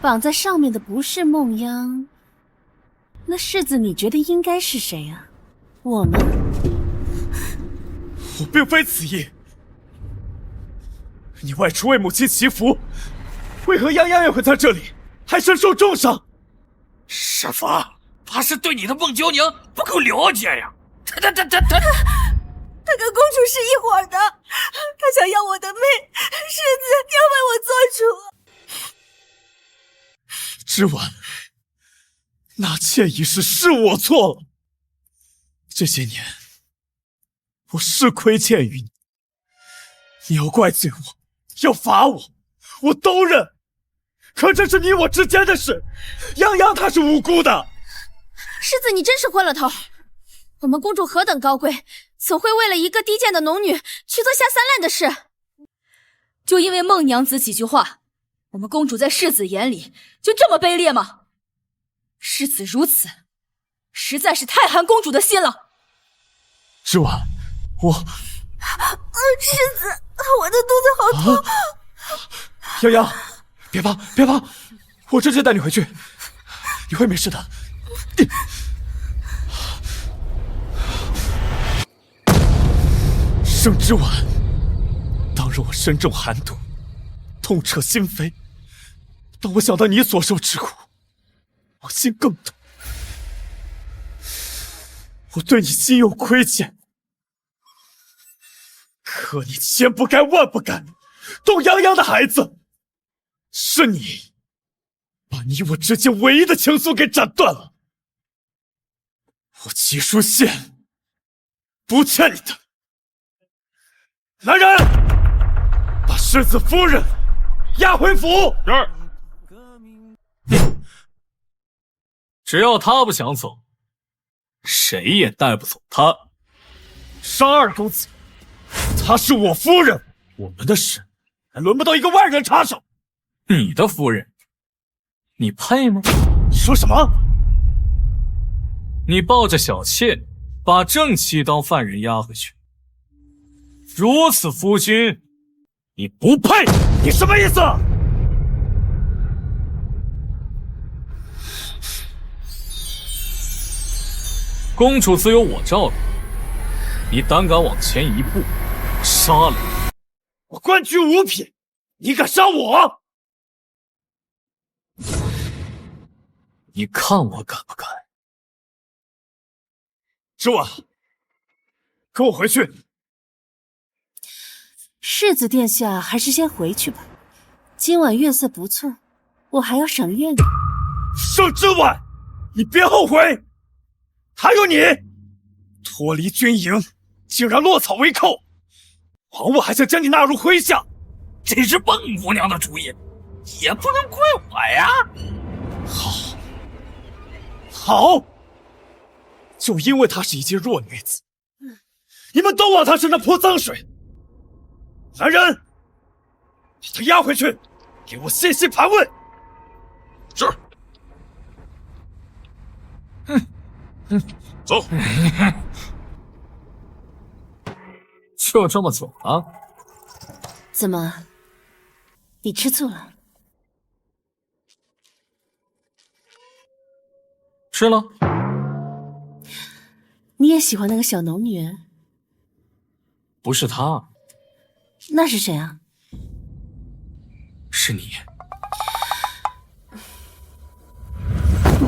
绑在上面的不是梦央，那世子你觉得应该是谁啊？我吗？我并非此意。你外出为母亲祈福，为何泱泱也会在这里，还身受重伤？师父，他是对你的孟娇娘不够了解呀！他跟公主是一伙的，他想要我的命，世子要为我做主。之婉，纳妾一事是我错了。这些年，我是亏欠于你，你要怪罪我，要罚我，我都认。可这是你我之间的事，泱泱她是无辜的。世子，你真是昏了头。我们公主何等高贵，怎会为了一个低贱的农女去做下三滥的事？就因为孟娘子几句话，我们公主在世子眼里就这么卑劣吗？世子如此，实在是太寒公主的心了。之婉，世子，我的肚子好痛。洋洋，别怕，别怕，我直接带你回去，你会没事的。盛之婉，当日我身中寒毒，痛彻心扉。当我想到你所受之苦，我心更痛。我对你心有亏欠，可你千不该万不该动洋洋的孩子。是你把你我之间唯一的情愫给斩断了。我齐书宪不欠你的。来人，把世子夫人押回府。只要他不想走，谁也带不走他。商二公子，她是我夫人，我们的事还轮不到一个外人插手。你的夫人，你配吗？你说什么？你抱着小妾，把正妻当犯人押回去，如此夫君，你不配！你什么意思？公主自有我罩着，你胆敢往前一步，杀了你！我官居五品，你敢杀我？你看我敢不敢？之婉，跟我回去。世子殿下还是先回去吧，今晚月色不错，我还要赏月呢。盛之婉，你别后悔！还有你，脱离军营，竟然落草为寇，王我还想将你纳入麾下，这是孟姑娘的主意，也不能怪我呀。好，就因为她是一介弱女子，你们都往她身上泼脏水。来人，把她押回去，给我细细盘问。是。走。就这么走了？怎么，你吃醋了？吃了。你也喜欢那个小农女？不是她。那是谁啊？是你。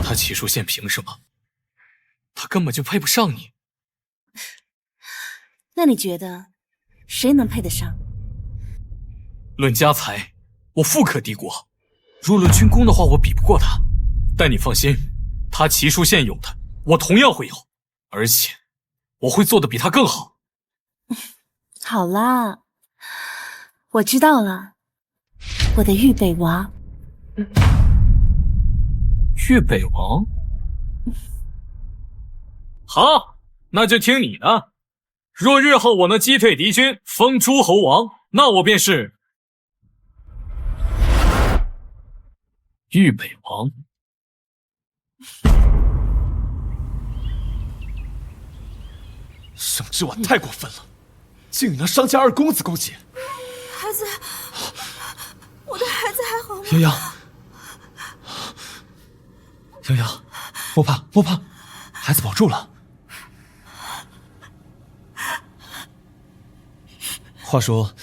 他齐书宪凭什么？他根本就配不上你。那你觉得谁能配得上？论家财，我富可敌国；若论军功的话，我比不过他。但你放心，他齐书宪有的，我同样会有，而且我会做得比他更好。好啦，我知道了，我的豫北王。豫北王？好，那就听你的。若日后我能击退敌军，封诸侯王，那我便是豫北王。盛之婉太过分了，竟能伤及二公子勾结。孩子，我的孩子还好吗？洋洋，洋洋，莫怕莫怕，孩子保住了。话说，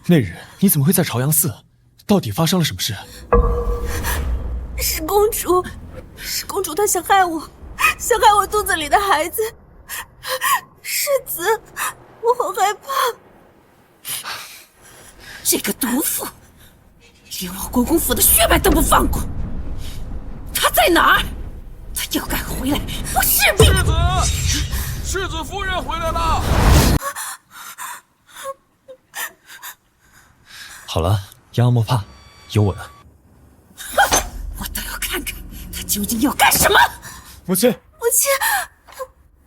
那日你怎么会在朝阳寺？到底发生了什么事？是公主，她想害我，想害我肚子里的孩子。世子，我好害怕。这个毒妇，连我国公府的血脉都不放过。她在哪儿？她要敢回来，我势必……世子夫人回来了。好了，洋洋莫怕，有我呢。我倒要看看她究竟要干什么。母亲，母亲，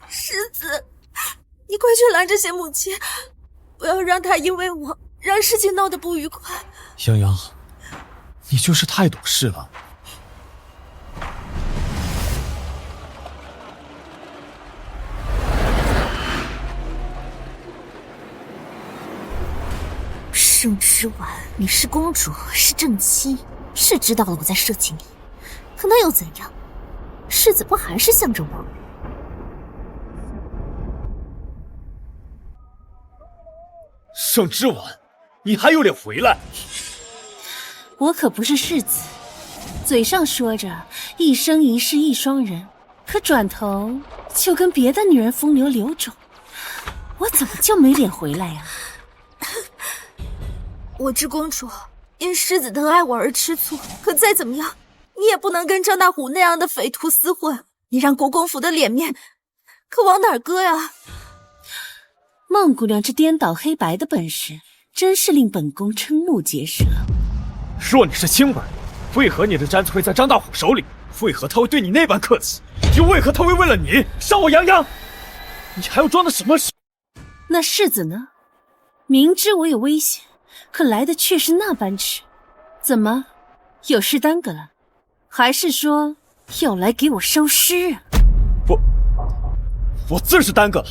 世子，你你快去拦着谢母亲，不要让她因为我让事情闹得不愉快。泱泱，你就是太懂事了。盛之婉，你是公主，是正妻，是知道了我在设计你，可那又怎样？世子不还是向着我？盛之婉，你还有脸回来？我可不是世子，嘴上说着一生一世一双人，可转头就跟别的女人风流流种，我怎么就没脸回来呀？我知公主因世子疼爱我而吃醋，可再怎么样，你也不能跟张大虎那样的匪徒厮混。你让国公府的脸面可往哪儿搁呀？孟姑娘这颠倒黑白的本事，真是令本宫瞠目结舌。若你是清白，为何你的簪子会在张大虎手里？为何他会对你那般客气？又为何他会为了你伤我泱泱？你还要装的什么？那世子呢？明知我有危险，可来的却是那般迟。怎么，有事耽搁了？还是说要来给我收尸啊？我自是耽搁了。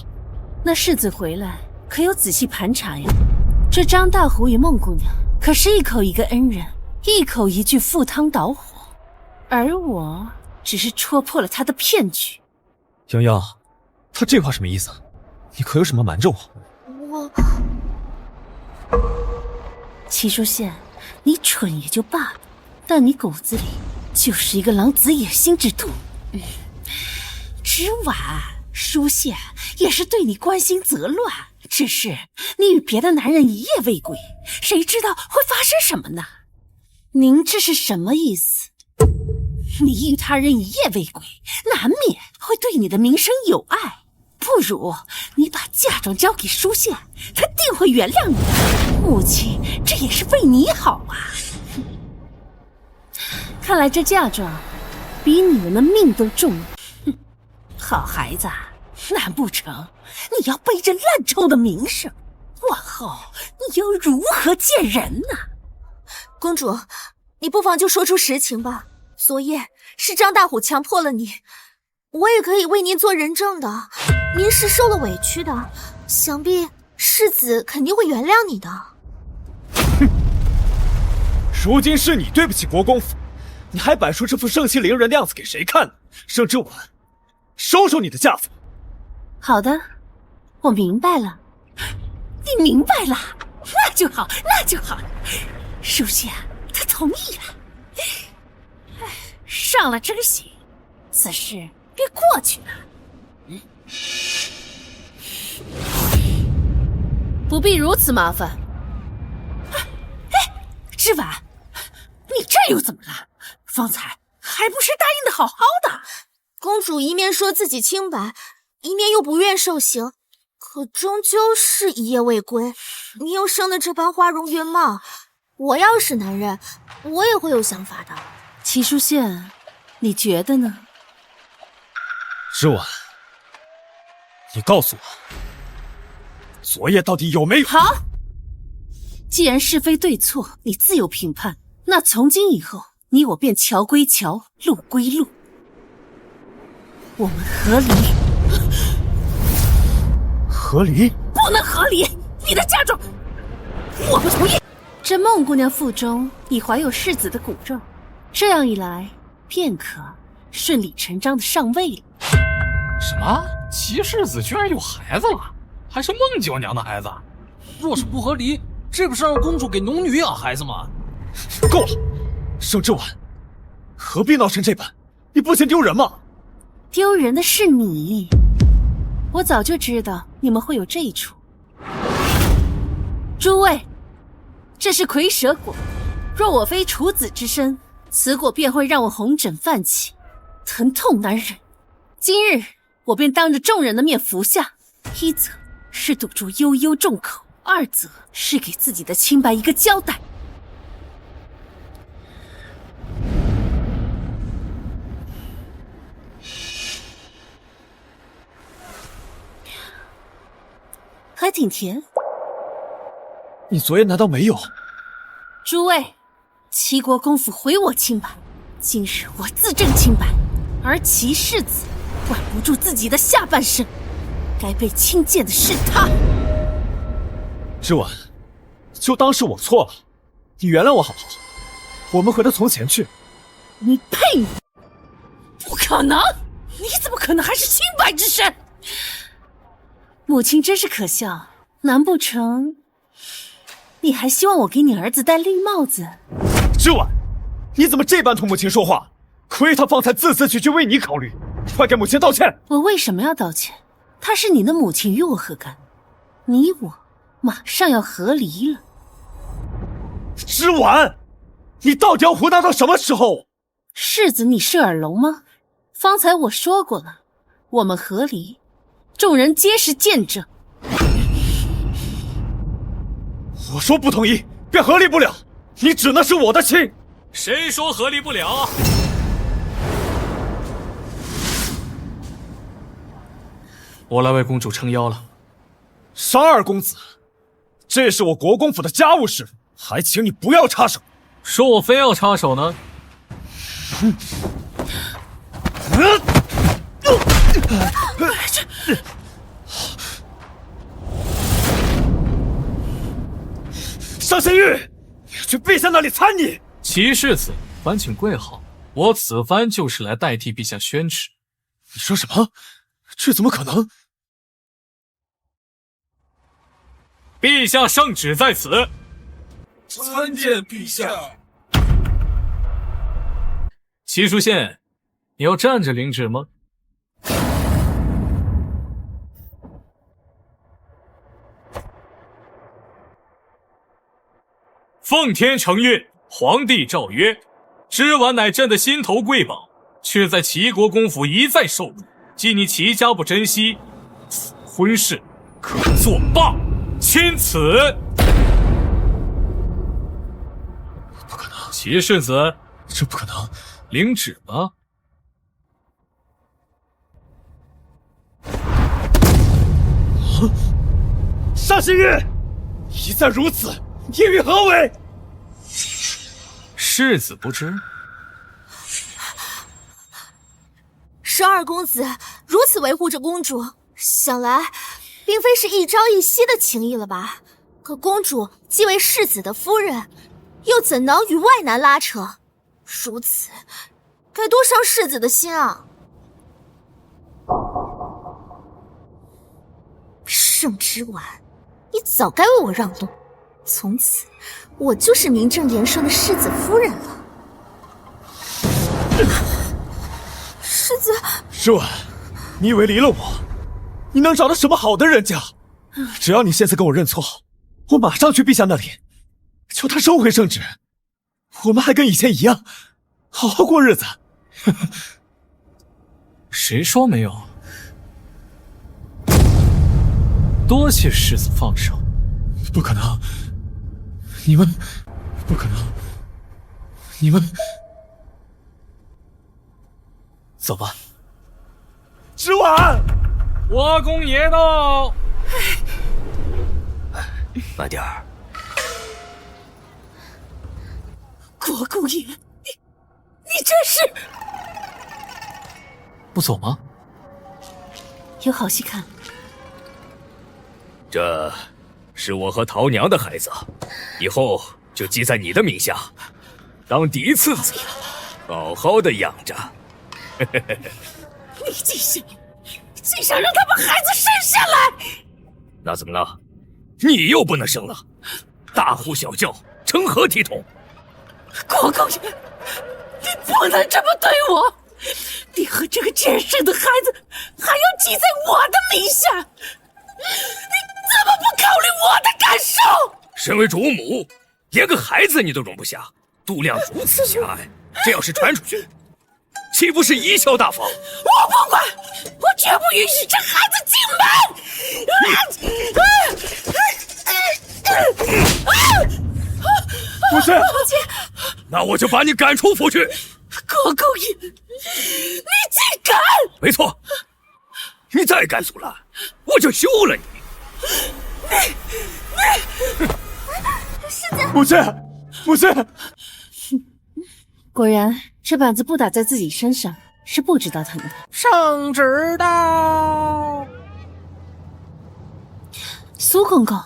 那世子回来可有仔细盘查呀？这张大虎与孟姑娘可是一口一个恩人，一口一句赴汤蹈火，而我只是戳破了他的骗局。泱泱，他这话什么意思？你可有什么瞒着我？齐书宪，你蠢也就罢了，但你骨子里就是一个狼子野心之徒。之婉，书宪也是对你关心则乱，只是你与别的男人一夜未归，谁知道会发生什么呢？您这是什么意思？你与他人一夜未归，难免会对你的名声有碍。不如你把嫁妆交给书宪，他定会原谅你的。母亲这也是为你好啊。看来这嫁妆比你们的命都重。好孩子，难不成你要背着烂臭的名声，往后你又如何见人呢？公主，你不妨就说出实情吧。昨夜是张大虎强迫了你，我也可以为您做人证的。您是受了委屈的，想必世子肯定会原谅你的。哼，如今是你对不起国公府，你还摆出这副盛气凌人的样子给谁看呢？盛之婉，收收你的架子。好的，我明白了。你明白了，那就好，那就好。书宪他同意了。上了这个喜，此事便过去了。不必如此麻烦。之婉，你这又怎么了？方才还不是答应的好好的？公主一面说自己清白，一面又不愿受刑，可终究是一夜未归。你又生得这般花容月貌，我要是男人，我也会有想法的。齐书宪，你觉得呢？之婉，你告诉我，昨夜到底有没有？好，既然是非对错你自有评判，那从今以后，你我便桥归桥，路归路，我们和离。和离？不能和离！你的嫁妆，我不同意。这孟姑娘腹中已怀有世子的骨肉，这样一来，便可顺理成章的上位了。什么？齐世子居然有孩子了，还是孟九娘的孩子？若是不合离，这不是让公主给农女养孩子吗？够了，盛之婉，何必闹成这般？你不嫌丢人吗？丢人的是你，我早就知道你们会有这一出。诸位，这是蝰蛇果，若我非处子之身，此果便会让我红疹泛起，疼痛难忍。今日我便当着众人的面服下，一则是堵住悠悠众口，二则是给自己的清白一个交代。挺甜。你昨夜难道没有？诸位，齐国公府毁我清白，今日我自证清白，而齐世子管不住自己的下半身，该被轻贱的是他。之婉，就当是我错了，你原谅我好不好？我们回到从前去。你配你？不可能！你怎么可能还是清白之身？母亲真是可笑，难不成你还希望我给你儿子戴绿帽子？之婉，你怎么这般同母亲说话？亏她方才字字句句为你考虑，快给母亲道歉！我为什么要道歉？她是你的母亲，与我何干？你我马上要和离了。之婉，你到底要胡闹到什么时候？世子，你是耳聋吗？方才我说过了，我们和离，众人皆是见证。我说不同意，便和离不了，你只能是我的亲。谁说和离不了？我来为公主撑腰了。商二公子，这是我国公府的家务事，还请你不要插手。说我非要插手呢？上仙玉，去陛下那里参你。齐世子，烦请跪好，我此番就是来代替陛下宣旨。你说什么？这怎么可能？陛下圣旨在此。参见陛下。齐书宪，你要站着领旨吗？奉天承运，皇帝诏曰：之婉乃朕的心头贵宝，却在齐国公府一再受辱，既你齐家不珍惜，此婚事可作罢。钦此。不可能，齐世子，这不可能。领旨吧。上仙玉，一再如此，意欲何为？世子不知。十二公子如此维护着公主，想来并非是一朝一夕的情谊了吧？可公主既为世子的夫人，又怎能与外男拉扯？如此，该多伤世子的心啊！盛之婉，你早该为我让路，从此我就是名正言顺的世子夫人了。世子，之婉，你以为离了我，你能找到什么好的人家？只要你现在跟我认错，我马上去陛下那里，求他收回圣旨，我们还跟以前一样，好好过日子。谁说没有？多谢世子放手。不可能，你们不可能，你们走吧。之婉，国公爷到。慢点儿。国公爷，你这是不走吗？有好戏看。这是我和陶娘的孩子，以后就记在你的名下，当嫡次子，好好的养着。你竟想让他把孩子生下来？那怎么了？你又不能生了，大呼小叫，成何体统？国公爷，你不能这么对我！你和这个贱生的孩子还要记在我的名下，你怎么不考虑我的感受？身为主母，连个孩子你都容不下，度量如此狭隘，这要是传出去，岂不是贻笑大方？我不管，我绝不允许这孩子进门！不是，那我就把你赶出府去。国公爷，你竟敢！没错，你再敢阻拦，我就休了你。母亲，母亲，果然，这板子不打在自己身上是不知道疼的。圣旨到。苏公公，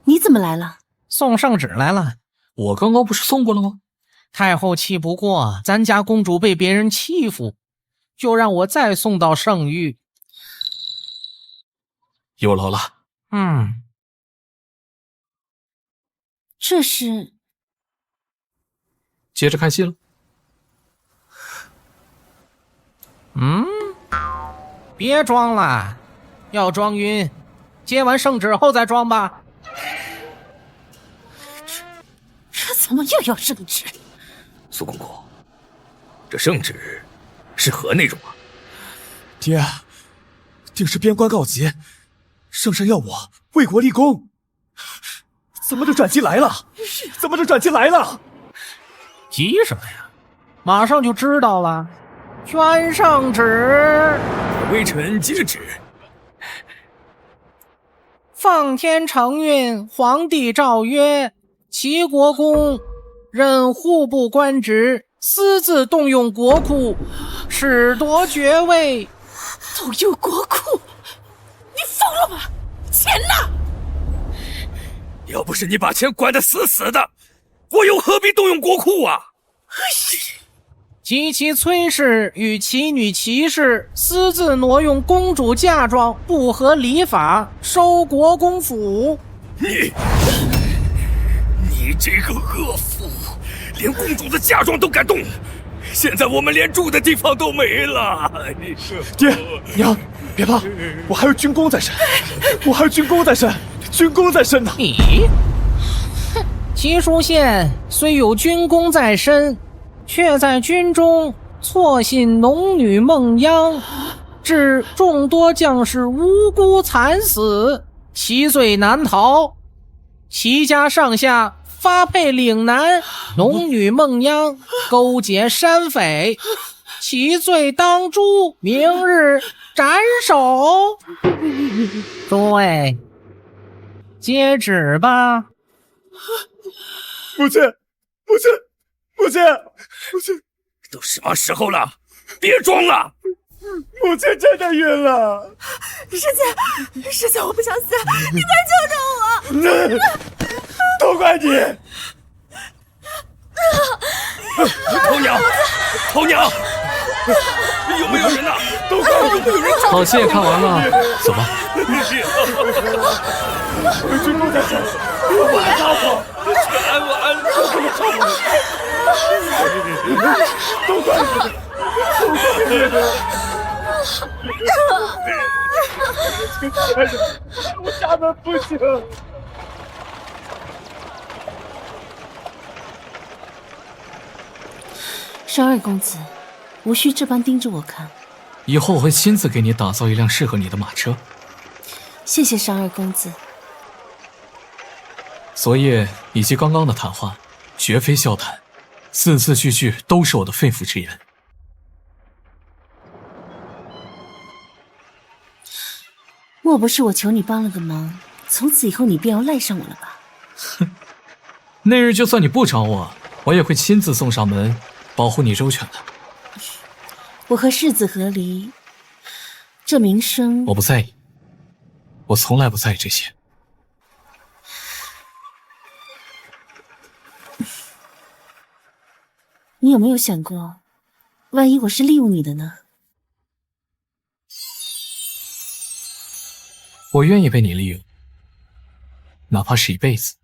你怎么来了？送圣旨来了。我刚刚不是送过了吗？太后气不过咱家公主被别人欺负，就让我再送到圣域。有劳了。这是接着看戏了。别装了，要装晕，接完圣旨后再装吧。这怎么又要圣旨？苏公公，这圣旨是何内容啊？爹，定是边关告急，圣上要我为国立功。怎么就转进来了？急什么呀？马上就知道了。宣圣旨，微臣接旨。奉天承运，皇帝诏曰：齐国公任户部官职，私自动用国库，使夺爵位。动用国库？你疯了吗？钱呢？要不是你把钱管得死死的，我又何必动用国库啊？及其崔氏与其女齐氏私自挪用公主嫁妆，不合礼法，收国公府。你这个恶妇，连公主的嫁妆都敢动！现在我们连住的地方都没了。爹娘，别怕，我还有军功在身，军功在身呢。你，齐书县虽有军功在身，却在军中错信农女孟央，致众多将士无辜惨死，其罪难逃。齐家上下发配岭南，农女孟央勾结山匪，其罪当诛，明日斩首。诸位，接旨吧。母亲，都什么时候了？别装了！母亲真的晕了。师姐，我不想死，你快救救我！都怪你！头娘，有没有人呐？都怪你！有没有人？好戏也看完了，走吧。有军功在身，我来打我！都怪你！我家门不行。商二公子，无需这般盯着我看。以后我会亲自给你打造一辆适合你的马车。谢谢商二公子。昨夜以及刚刚的谈话，绝非笑谈，字字句句都是我的肺腑之言。莫不是我求你帮了个忙，从此以后你便要赖上我了吧？哼，那日就算你不找我，我也会亲自送上门，保护你周全的。我和世子和离，这名声我不在意，我从来不在意这些。你有没有想过，万一我是利用你的呢？我愿意被你利用，哪怕是一辈子。